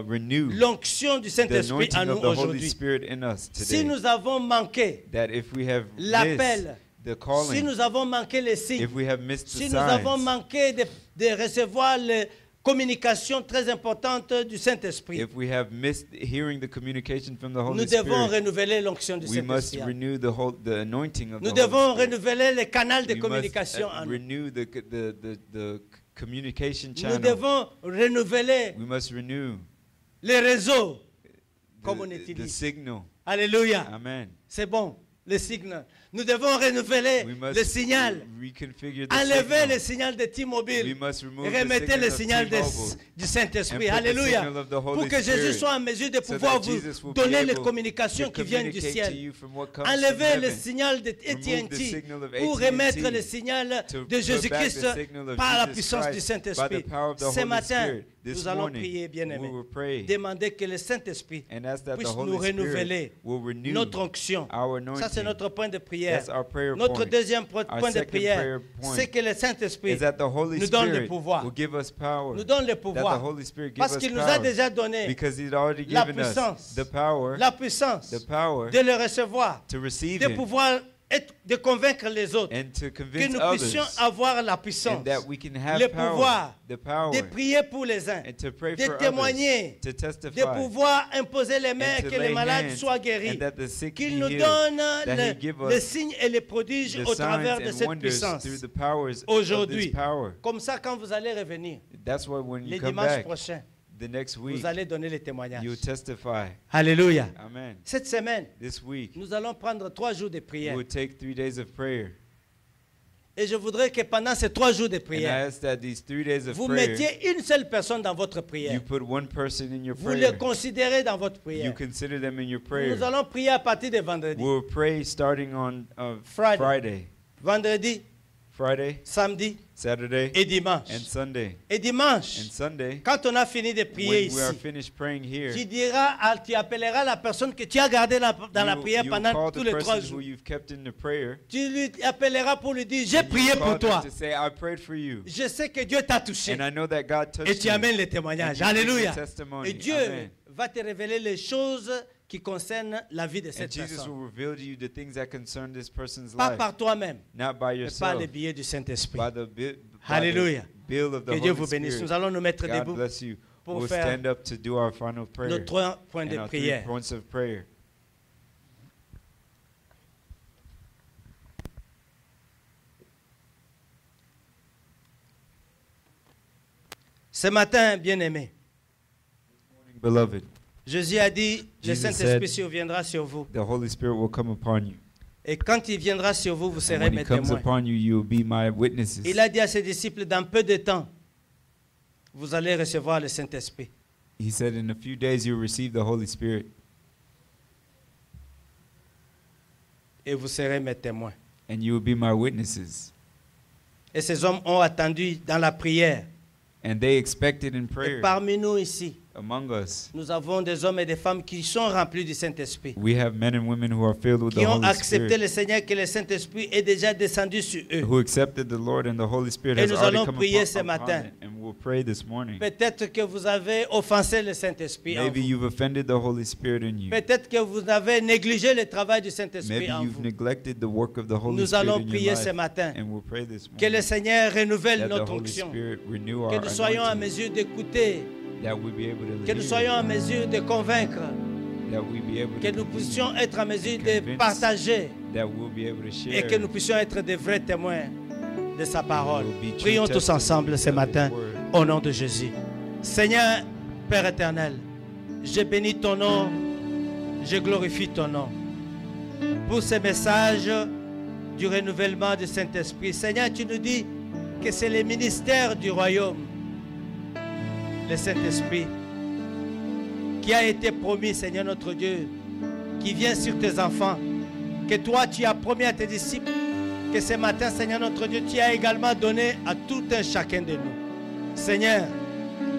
renew l'onction du the Saint-Esprit en anointing nous of the Holy aujourd'hui. Spirit in us Si today. nous avons manqué That if we have l'appel, missed the si calling, nous avons manqué les signes, if we have missed the si nous avons signs, manqué de recevoir les communications très importantes du Saint-Esprit, if we have missed hearing the communication from the nous Holy devons Spirit, renouveler l'onction du we must Saint-Esprit. renew the anointing of Nous the devons Holy Spirit. renouveler les canaux de We must communication en nous. renew the communication Nous channel. devons renouveler We must renew les réseaux comme on the utilise. signal. Alléluia. Amen. C'est bon, le signal. Nous devons renouveler We must le signal. reconfigure the Enlevez signal. le signal de We T-Mobile. must remove Et remettez the le signal signal of T-Mobile. du Saint-Esprit. And put the Alléluia. signal of the Holy Pour que Jésus Spirit, soit en mesure de so pouvoir that vous Jesus will be donner les able communications to qui viennent du communicate to ciel. you from what comes from Enlevez le heaven. signal de Remove the AT&T signal of pour AT&T remettre le signal to de put Jésus-Christ back the signal of par la Jesus puissance du Christ Saint-Esprit. by the power of the Ce Holy matin, Spirit. This nous allons morning, prier, bien-aimés. we will pray Demander que le Saint-Esprit and ask that the puisse Holy nous renouveler Spirit will renew notre onction. our Ça, c'est anointing. notre point de prière. That's our prayer Notre point. deuxième point Our de second prière, prayer point c'est que le Saint-Esprit is that the Holy nous donne le Spirit pouvoir. will give us power. nous donne le That the pouvoir. Holy Spirit give Parce us qu'il nous a power. déjà donné Because He's already la given us puissance, the power la puissance the power de le recevoir, to receive de Him pouvoir de convaincre les autres, and to que convince nous puissions others, avoir la puissance, and that we can have le power, pouvoir the power, de prier pour les uns, and to pray de for témoigner, others, to de testify, pouvoir imposer les mains and et to que les lay malades hands, soient guéris. and that the sick be Qu'il nous healed, donne that He give les us signes et les prodiges the au travers signs de and cette wonders puissance. through the powers of Aujourd'hui, this power. comme ça, quand vous allez revenir, That's why when you les come dimanches back prochains, the next week, vous allez donner les témoignages. you testify. Alléluia. Amen. Cette semaine, This week, nous allons prendre 3 jours de we prière. will take 3 days of prayer. Et je voudrais que pendant ces 3 jours de And I prière, ask that these 3 days of vous prayer, mettiez une seule personne dans votre prière. you put one person in your Vous le prayer. considérez dans votre You prière. consider them in your prayer. Nous allons prier à partir de vendredi. We'll pray starting on Friday. Vendredi, Friday, samedi Saturday, et dimanche. and Sunday. Et dimanche, And Sunday, quand on a fini de prier when we are ici, finished praying here, tu appelleras la personne que tu as gardée dans la prière you pendant call tous the les 3 person who jours. you've kept in the prayer. Tu lui appelleras pour lui dire, j'ai And you prié call pour them toi. to say, I prayed for you. Je sais que Dieu t'a touché. And I know that God Et touched tu you. amènes les témoignages. And you bring Alléluia. the testimony. Et Dieu Amen. va te révéler les choses qui concernent la vie de And cette Jesus personne. will reveal to you the things that concern this person's Pas life. par toi-même, Not by mais par yourself, les billets du Saint-Esprit. by the bill of the Que Dieu Holy vous bénisse. Nous Spirit. allons nous mettre God debout bless you. pour We'll faire stand up to do our final prayer nos 3 points and de our 3 prière. points of prayer. Ce matin, bien-aimé, Beloved, Jésus a dit, le Jesus Saint-Esprit said, surviendra sur vous. the Holy Spirit will come upon you. Et quand il viendra sur vous, vous And serez when mes He comes témoins. upon you, you will be my witnesses. Il a dit à ses disciples, dans peu de temps, vous allez recevoir le Saint-Esprit. He said, in a few days you'll receive the Holy Spirit, Et vous serez mes témoins. and you will be my witnesses. Et ces hommes ont attendu dans la prière. And they expected in Et prayer parmi nous ici, among us. nous avons des hommes et des femmes qui sont remplis du Saint-Esprit. We have men and women who are filled with Qui the ont Holy accepté Spirit, le Seigneur, que le Saint-Esprit est déjà descendu sur eux. who accepted the Lord, and the Holy Spirit Et has nous already allons come prier upon, ce matin. it, and we'll pray this morning. Peut-être que vous avez offensé le Saint-Esprit en Maybe vous. you've offended the Holy Spirit in you. Peut-être que vous avez négligé le travail du Saint-Esprit Maybe en you've vous. neglected the work of the Holy Nous Spirit allons in your prier life. ce matin. And we'll pray this Que le morning Seigneur renouvelle that the notre Holy onction. Spirit renew Que our nous soyons en anointing, mesure d'écouter. that we be able to Que nous hear, soyons en mesure de convaincre. that we be able Que to nous believe, puissions être en mesure de convince, partager. that we'll be able to share, Et que nous puissions être des vrais témoins de sa parole. We'll be true Prions tous testimonies ensemble ce of His matin word. au nom de Jésus. Seigneur, Père éternel, je bénis ton nom, je glorifie ton nom pour ce message du renouvellement du Saint-Esprit. Seigneur, tu nous dis que c'est le ministère du royaume, le Saint-Esprit, qui a été promis, Seigneur notre Dieu, qui vient sur tes enfants, que toi tu as promis à tes disciples, que ce matin, Seigneur notre Dieu, tu as également donné à tout un chacun de nous. Seigneur,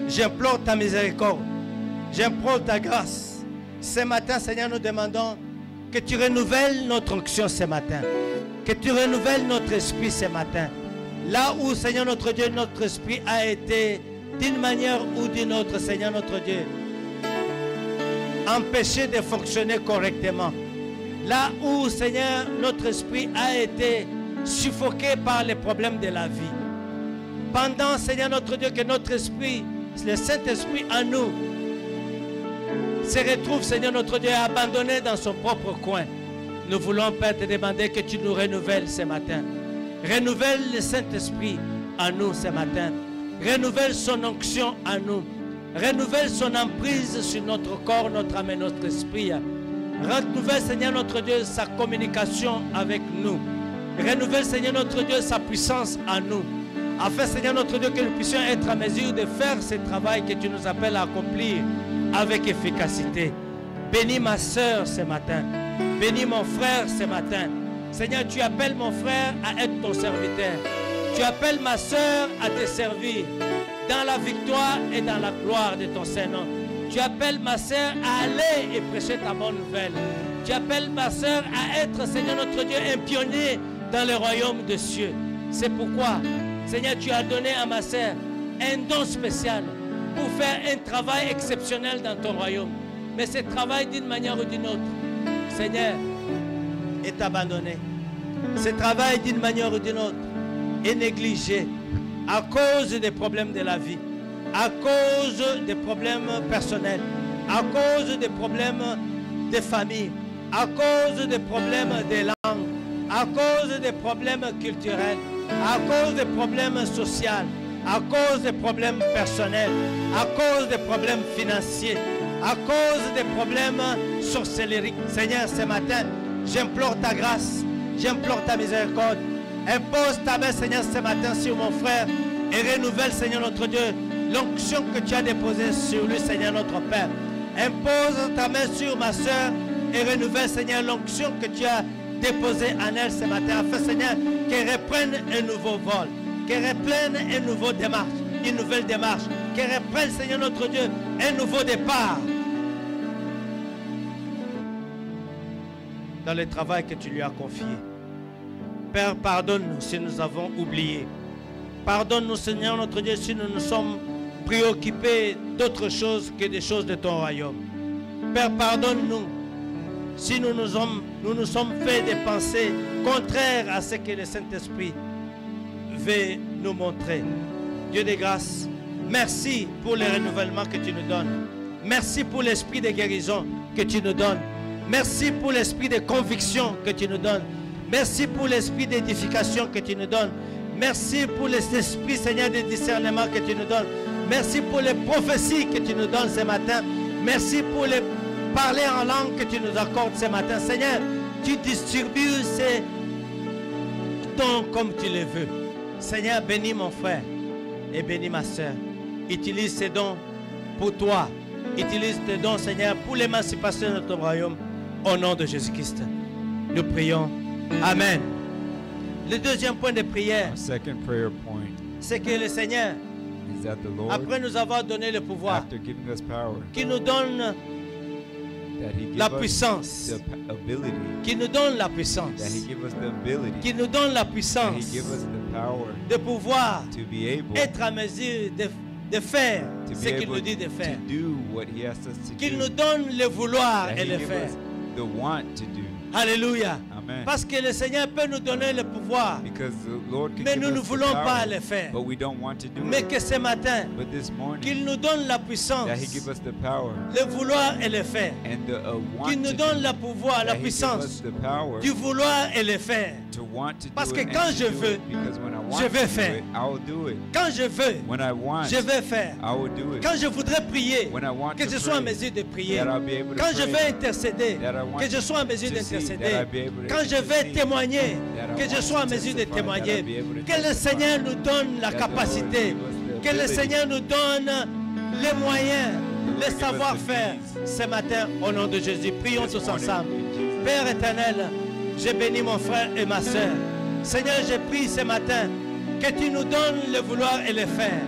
j'implore ta miséricorde, j'implore ta grâce. Ce matin, Seigneur, nous demandons que tu renouvelles notre onction ce matin, que tu renouvelles notre esprit ce matin. Là où, Seigneur notre Dieu, notre esprit a été, d'une manière ou d'une autre, Seigneur notre Dieu, empêché de fonctionner correctement. Là où, Seigneur, notre esprit a été suffoqué par les problèmes de la vie. Pendant, Seigneur notre Dieu, que notre esprit, le Saint-Esprit en nous, se retrouve, Seigneur notre Dieu, abandonné dans son propre coin. Nous voulons, Père, te demander que tu nous renouvelles ce matin. Renouvelle le Saint-Esprit en nous ce matin. Renouvelle son onction en nous. Renouvelle son emprise sur notre corps, notre âme et notre esprit. Renouvelle, Seigneur notre Dieu, sa communication avec nous. Renouvelle, Seigneur notre Dieu, sa puissance en nous. Afin, Seigneur notre Dieu, que nous puissions être à mesure de faire ce travail que tu nous appelles à accomplir avec efficacité. Bénis ma soeur ce matin. Bénis mon frère ce matin. Seigneur, tu appelles mon frère à être ton serviteur. Tu appelles ma soeur à te servir dans la victoire et dans la gloire de ton Saint-Nom. Tu appelles ma soeur à aller et prêcher ta bonne nouvelle. Tu appelles ma soeur à être, Seigneur notre Dieu, un pionnier dans le royaume des cieux. C'est pourquoi, Seigneur, tu as donné à ma soeur un don spécial pour faire un travail exceptionnel dans ton royaume. Mais ce travail, d'une manière ou d'une autre, Seigneur, est abandonné. Ce travail, d'une manière ou d'une autre, est négligé à cause des problèmes de la vie, à cause des problèmes personnels, à cause des problèmes de famille, à cause des problèmes de langue, à cause des problèmes culturels, à cause des problèmes sociaux, à cause des problèmes personnels, à cause des problèmes financiers, à cause des problèmes sorcellerie. Seigneur, ce matin, j'implore ta grâce, j'implore ta miséricorde. Impose ta main, Seigneur, ce matin sur mon frère et renouvelle, Seigneur notre Dieu, l'onction que tu as déposée sur lui, Seigneur notre Père. Impose ta main sur ma soeur et renouvelle, Seigneur, l'onction que tu as déposée en elle ce matin, afin, Seigneur, qu'elle reprenne un nouveau vol, qu'elle reprenne une nouvelle démarche, qu'elle reprenne, Seigneur notre Dieu, un nouveau départ dans le travail que tu lui as confié. Père, pardonne-nous si nous avons oublié. Pardonne-nous, Seigneur notre Dieu, si nous nous sommes préoccupés d'autre chose que des choses de ton royaume. Père, pardonne-nous si nous nous sommes fait des pensées contraires à ce que le Saint-Esprit veut nous montrer. Dieu de grâce, merci pour le renouvellement que tu nous donnes. Merci pour l'esprit de guérison que tu nous donnes. Merci pour l'esprit de conviction que tu nous donnes. Merci pour l'esprit d'édification que tu nous donnes. Merci pour l'esprit, Seigneur, de discernement que tu nous donnes. Merci pour les prophéties que tu nous donnes ce matin. Merci pour les parler en langue que tu nous accordes ce matin. Seigneur, tu distribues ces dons comme tu les veux. Seigneur, bénis mon frère et bénis ma soeur. Utilise ces dons pour toi. Utilise tes dons, Seigneur, pour l'émancipation de ton royaume. Au nom de Jésus-Christ, nous prions. Amen. Le deuxième point de prière, c'est que le Seigneur, après nous avoir donné le pouvoir, qui nous donne la puissance, qui nous donne la puissance, qui nous donne la puissance de pouvoir être à mesure de faire ce qu'il nous dit de faire, qu'il nous donne le vouloir et le faire. Alléluia. Amen. Parce que le Seigneur peut nous donner le pouvoir, mais nous ne voulons pas le faire. Mais que ce matin, qu'il nous donne la puissance, le vouloir et le faire. Qu'il nous donne le pouvoir, la puissance du vouloir et le faire. to want to Parce do que it quand and je to do veux, it, because when I want je vais to faire. do it, I will do it. Quand je veux, When I want, je vais faire. I will do it. Quand je voudrais prier, When I want que to je sois en pray, mesure de prier. that I'll be able to Quand je pray, vais intercéder, that I want que je sois en mesure to see, d'intercéder. that I'll be able to Quand je vais intercede, témoigner, that I que je want sois en to mesure de testify, témoigner. that I'll be able to Que le testify, Seigneur nous donne la that the Lord capacité. give us the Que le ability, Seigneur nous donne les moyens, Lord le give us the savoir-faire means. ce matin au nom de Jésus. Prions This tous morning, ensemble. in Jesus' Père éternel, je bénis mon frère et ma soeur. Seigneur, je prie ce matin que tu nous donnes le vouloir et le faire.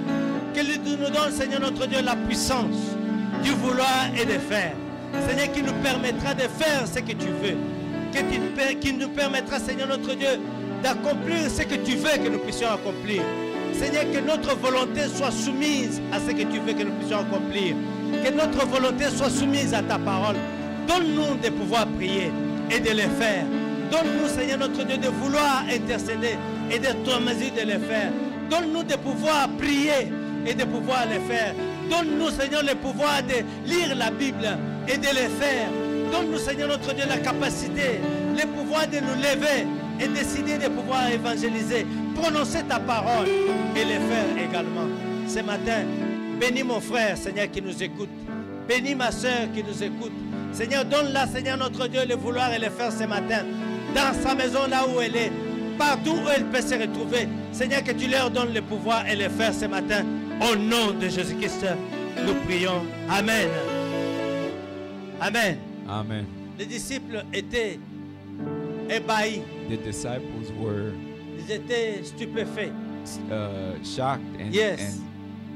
Que tu nous donnes, Seigneur notre Dieu, la puissance du vouloir et de faire. Seigneur, qui nous permettra de faire ce que tu veux. Qui nous permettra, Seigneur notre Dieu, d'accomplir ce que tu veux que nous puissions accomplir. Seigneur, que notre volonté soit soumise à ce que tu veux que nous puissions accomplir. Que notre volonté soit soumise à ta parole. Donne-nous de pouvoir prier et de le faire. Donne-nous, Seigneur notre Dieu, de vouloir intercéder et d'être en mesure de le faire. Donne-nous de pouvoir prier et de pouvoir le faire. Donne-nous, Seigneur, le pouvoir de lire la Bible et de le faire. Donne-nous, Seigneur notre Dieu, la capacité, le pouvoir de nous lever et décider de pouvoir évangéliser, prononcer ta parole et le faire également. Ce matin, bénis mon frère, Seigneur, qui nous écoute. Bénis ma soeur qui nous écoute. Seigneur, donne-la, Seigneur notre Dieu, le vouloir et le faire ce matin. Dans sa maison, là où elle est, partout où elle peut se retrouver. Seigneur, que tu leur donnes le pouvoir et le faire ce matin. Au nom de Jésus-Christ, nous prions. Amen. Amen. Amen. Les disciples étaient ébahis. The disciples were Ils étaient stupéfaits. shocked and, Yes.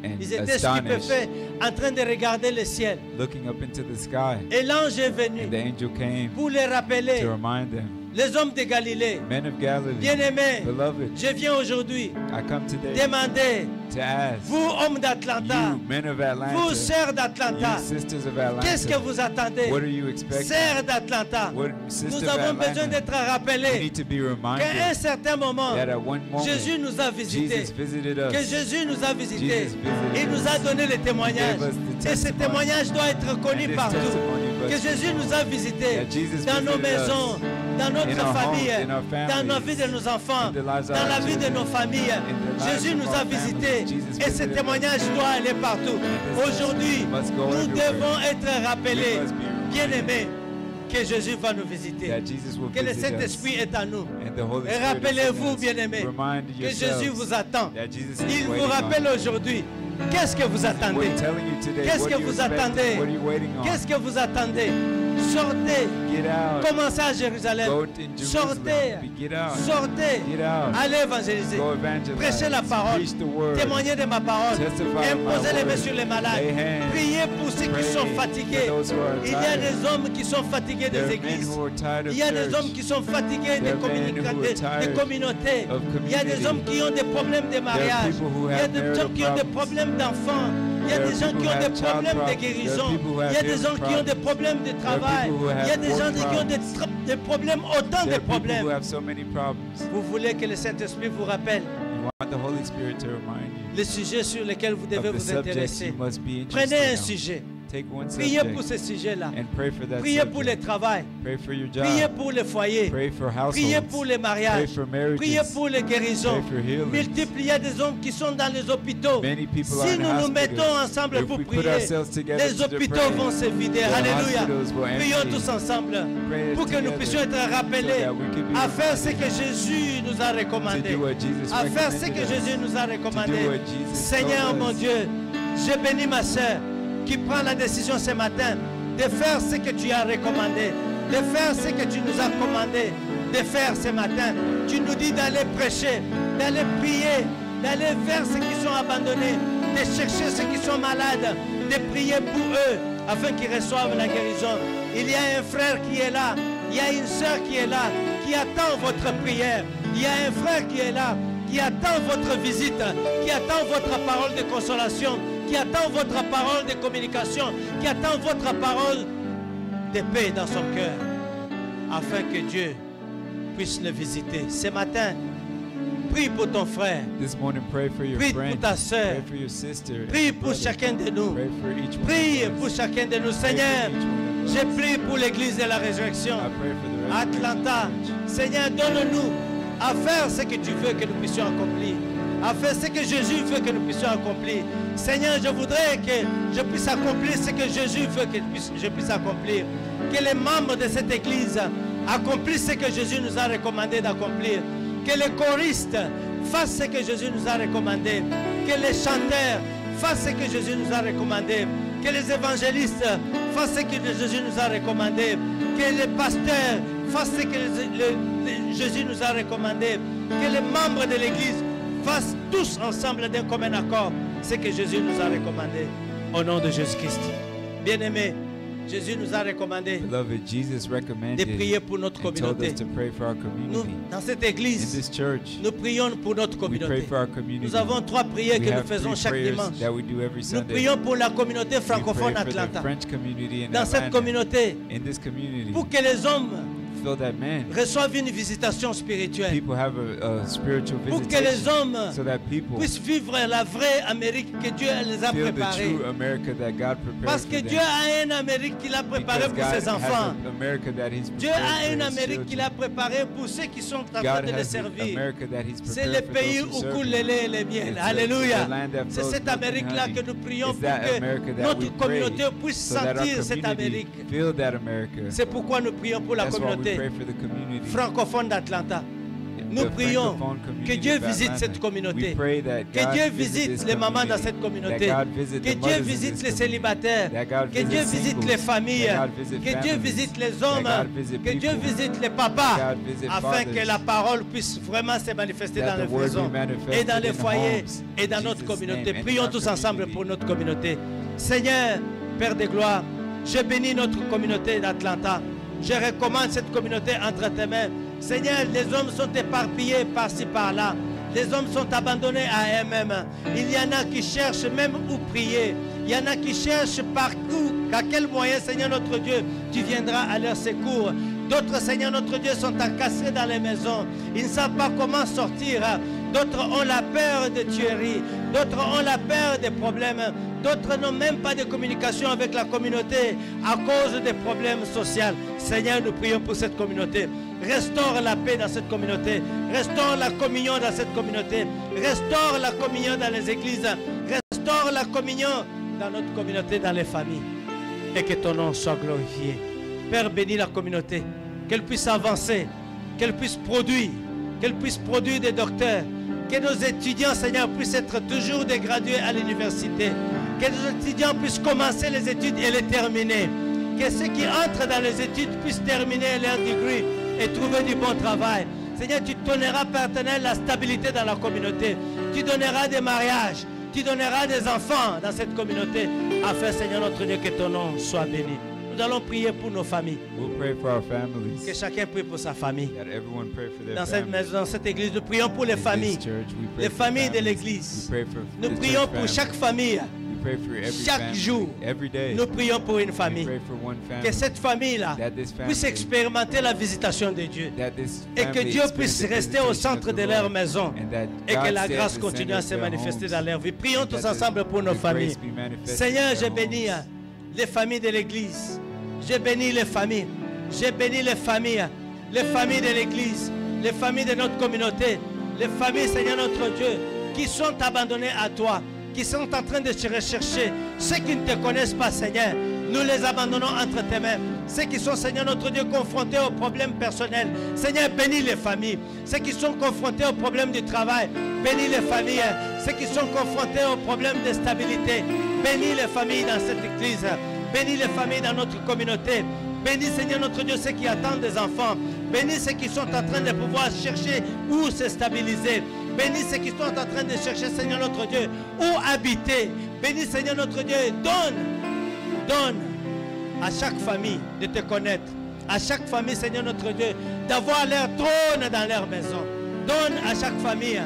and Ils étaient astonished, stupéfaits en train de regarder le ciel. looking up into the sky. Et l'ange est And venu the angel came pour les rappeler. to remind them, Les hommes de Galilée, men of Galilee, bien-aimés, beloved, je viens aujourd'hui I come today demander, to ask vous hommes d'Atlanta, you, men of Atlanta, vous sœurs d'Atlanta, you sisters of Atlanta, qu'est-ce que vous attendez? what are you expecting? Sœurs d'Atlanta, What, sisters nous of avons besoin Atlanta, d'être we rappelés need to be qu'à un reminded certain moment, that at one moment Jésus nous a visités. Jesus visited us. Que Jésus nous a visités. Jesus visited Il nous a us. donné le témoignage. He gave us the Et ce testimony. témoignage doit être connu And this partout. testimony must Que Jésus nous a visités that Jesus dans nos visited us. maisons, dans In notre our famille, homes, in our dans la families, vie de nos enfants, in the lives of dans la our vie de children, nos familles. in the lives Jésus of nous our a families. visités. Jesus Et ce visited us. témoignage doit aller partout. And this Aujourd'hui, must go nous everywhere. devons être rappelés, We must be reminded bien-aimés, que Jésus va nous visiter. that Jesus will Que le visit us. Saint-Esprit est en nous. And the Holy Et Spirit is rappelez-vous, in us. bien-aimés, Remind que yourselves Jésus vous attend. that Jesus is Il vous waiting rappelle on you. aujourd'hui. Qu'est-ce que vous attendez? We're telling you today, Qu'est-ce what que are you vous expecting? attendez? What are you waiting on? Qu'est-ce que vous attendez? Sortez. Get out. Commencez à Jérusalem. Go in Jerusalem. Sortez. Get out. Sortez. Get out. Allez évangéliser. Go evangelize. Prêchez la parole. Preach the word. Témoignez de ma parole. Testify of my Imposez les mains word. sur les malades. Lay hands. Priez pour ceux qui Pray sont for fatigués. those who are Il y a tired. des hommes qui sont fatigués There des are men églises. who are tired of Il y a des church. hommes qui sont fatigués There des, are men who are tired des communautés. of Il y a des community. hommes qui ont des problèmes de mariage. people who Il y a have des marital hommes qui ont des problems. problèmes d'enfants. Il y a There are des gens people qui who ont have des child problèmes de problems. guérison. There are people who have Il y a des health gens qui ont des problems. problèmes de travail. people who have Il y a des gens work qui ont des problèmes, autant de There are people who problèmes. have so many problems. Vous voulez que le Saint-Esprit vous rappelle You want the Holy Spirit to remind you les sujets sur lesquels vous devez of the vous subjects intéresser. you must be Prenez un interested in. sujet. Take one Priez pour subject ce sujet-là. and pray for that Priez pour le subject. travail. Pray for your job. Priez pour les foyers. Pray for Priez households. pour les mariages. Pray for marriages. Priez pour les guérisons. Pray for healings. Multiples, il y a des hommes qui sont dans les hôpitaux. Many people are Si in nous nous hospitals. mettons ensemble If pour we put prier, ourselves together les to hôpitaux pray, vont se vider. the Alléluia. hospitals will empty. Prions tous ensemble Pray pour que nous together puissions être rappelés so that we can be à faire ce reminded que Jésus nous a to recommandé. do what Jesus À faire ce que recommended us. Jésus nous a recommandé. To do what Jesus Seigneur told mon us. Dieu, je bénis ma soeur qui prend la décision ce matin de faire ce que tu as recommandé, de faire ce que tu nous as commandé de faire ce matin. Tu nous dis d'aller prêcher, d'aller prier, d'aller vers ceux qui sont abandonnés, de chercher ceux qui sont malades, de prier pour eux afin qu'ils reçoivent la guérison. Il y a un frère qui est là, il y a une soeur qui est là, qui attend votre prière. Il y a un frère qui est là, qui attend votre visite, qui attend votre parole de consolation, qui attend votre parole de communication, qui attend votre parole de paix dans son cœur, afin que Dieu puisse le visiter. Ce matin, prie pour ton frère, This morning, pray for your prie pour friend. ta sœur, Pray for your sister. and prie your pour brother. chacun de nous, Pray for each one prie of us. pour chacun de nous. Pray for Seigneur, each one of us. je prie pour l'église de la résurrection. I pray for the resurrection Atlanta, church. Seigneur, donne-nous à faire ce que tu veux que nous puissions accomplir, à faire ce que Jésus veut que nous puissions accomplir. Seigneur, je voudrais que je puisse accomplir ce que Jésus veut que je puisse accomplir. Que les membres de cette église accomplissent ce que Jésus nous a recommandé d'accomplir. Que les choristes fassent ce que Jésus nous a recommandé. Que les chanteurs fassent ce que Jésus nous a recommandé. Que les évangélistes fassent ce que Jésus nous a recommandé. Que les pasteurs fassent ce que Jésus nous a recommandé. Que les membres de l'église fassent tous ensemble d'un commun accord ce que Jésus nous a recommandé. Au nom de Jésus-Christ. Bien-aimés, Jésus nous a recommandé Beloved, Jesus de recommended prier pour notre and told communauté. us to pray for our Nous, community. dans cette In église, this church, nous prions pour notre we pray communauté. for our community. Nous avons 3 prières We que nous have faisons 3 chaque prayers dimanche. that we do every Nous Sunday. prions pour la communauté We francophone pray for the Atlanta. French community in Dans cette Atlanta. communauté, In this community, pour que les hommes so that man, reçoivent une visitation spirituelle. people have a spiritual Pour que les visitation, hommes so that people puissent vivre la vraie Amérique que Dieu les a feel the préparée. true America that God prepared Parce for que them. Dieu a une Amérique qu'il a préparée Because pour God ses enfants. has an America that He's Dieu prepared a une for His Amérique qu'il a children. préparée pour ceux qui sont en train God de le has servir. America that He's C'est prepared le for pays those who où serve coule Him. le lait et le miel. It's Alléluia. the land that C'est flows cette milk and Amérique-là honey. que nous prions It's pour that que America that notre we communauté pray puisse so that our sentir cette community Amérique. feel that America. C'est pourquoi nous prions pour la That's why we communauté pray for the community. francophone d'Atlanta. Nous The prions francophone community que Dieu of visite Atlanta. cette communauté. We pray that Que God Dieu visit visite this les mamans dans community, cette communauté. that God visit Que the Dieu mothers in visite this les community, célibataires. that God Que Dieu visit visite singles, les familles. that God visit Que Dieu families, visite les that hommes. God visit Que Dieu people, visite les papas. that God visit Afin fathers, que la parole puisse vraiment se manifester that dans the les word maisons be manifested et dans les in the foyers homes. et dans In notre Jesus' communauté. name, and in Prions our tous ensemble community. pour notre communauté. Seigneur, Père de gloire, je bénis notre communauté d'Atlanta. Je recommande cette communauté entre tes mains. Seigneur, les hommes sont éparpillés par-ci par-là. Les hommes sont abandonnés à eux-mêmes. Il y en a qui cherchent même où prier. Il y en a qui cherchent partout. À quel moyen, Seigneur notre Dieu, tu viendras à leur secours. D'autres, Seigneur notre Dieu, sont encastrés dans les maisons. Ils ne savent pas comment sortir. D'autres ont la peur de tueries. D'autres ont la peur des problèmes. D'autres n'ont même pas de communication avec la communauté à cause des problèmes sociaux. Seigneur, nous prions pour cette communauté. Restaure la paix dans cette communauté. Restaure la communion dans cette communauté. Restaure la communion dans les églises. Restaure la communion dans notre communauté, dans les familles. Et que ton nom soit glorifié. Père, bénis la communauté. Qu'elle puisse avancer. Qu'elle puisse produire des docteurs. Que nos étudiants, Seigneur, puissent être toujours des gradués à l'université. Que nos étudiants puissent commencer les études et les terminer. Que ceux qui entrent dans les études puissent terminer leur degré et trouver du bon travail. Seigneur, tu donneras, Père éternel, la stabilité dans la communauté. Tu donneras des mariages. Tu donneras des enfants dans cette communauté. Afin, Seigneur notre Dieu, que ton nom soit béni. Nous allons prier pour nos familles. We'll pray for our families. Que chacun prie pour sa famille. That everyone pray for their Dans cette families. maison, dans cette église, nous prions pour les In this familles. church, we pray Les for familles de families. l'église. We pray for Nous the prions church pour family. chaque famille. We pray for every Chaque family. jour, Every day. nous prions pour une We famille. pray for one family. Que cette famille-là That this family, puisse expérimenter la visitation de Dieu. that this Et que family Dieu experience puisse the rester au visitation centre of the de leur Lord, maison. and that Et que God la stay at grâce the continue center à of se their manifester homes, dans leur vie. Prions and tous that ensemble pour nos the familles. grace be manifested Seigneur, in je their bénis homes. les familles de l'église. Je bénis les familles. Je bénis les familles de l'église, les familles de notre communauté, les familles, Seigneur notre Dieu, qui sont abandonnées à toi, qui sont en train de te rechercher. Ceux qui ne te connaissent pas, Seigneur, nous les abandonnons entre tes mains. Ceux qui sont, Seigneur notre Dieu, confrontés aux problèmes personnels, Seigneur, bénis les familles. Ceux qui sont confrontés aux problèmes du travail, bénis les familles. Ceux qui sont confrontés aux problèmes de stabilité, bénis les familles dans cette église. Bénis les familles dans notre communauté. Bénis, Seigneur notre Dieu, ceux qui attendent des enfants. Bénis ceux qui sont en train de pouvoir chercher où se stabiliser. Bénis ceux qui sont en train de chercher, Seigneur notre Dieu, où habiter. Bénis, Seigneur notre Dieu, donne à chaque famille de te connaître. À chaque famille, Seigneur notre Dieu, d'avoir leur trône dans leur maison. Donne à chaque famille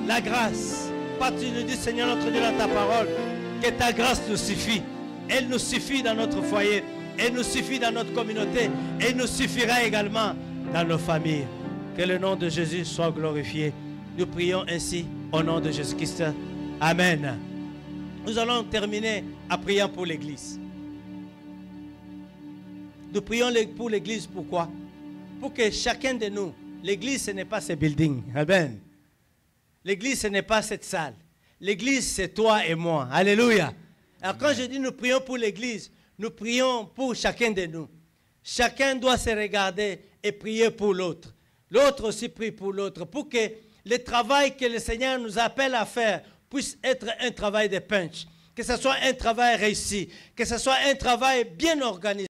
la grâce. Parce que tu nous dis, Seigneur notre Dieu, dans ta parole, que ta grâce nous suffit. Elle nous suffit dans notre foyer. Elle nous suffit dans notre communauté. Elle nous suffira également dans nos familles. Que le nom de Jésus soit glorifié. Nous prions ainsi au nom de Jésus-Christ. Amen. Nous allons terminer en priant pour l'Église. Nous prions pour l'Église, pourquoi? Pour que chacun de nous l'église, ce n'est pas ce building. Amen. L'église, ce n'est pas cette salle. L'église, c'est toi et moi. Alléluia. Alors quand je dis nous prions pour l'église, nous prions pour chacun de nous. Chacun doit se regarder et prier pour l'autre. L'autre aussi prie pour l'autre. Pour que le travail que le Seigneur nous appelle à faire puisse être un travail de punch. Que ce soit un travail réussi. Que ce soit un travail bien organisé.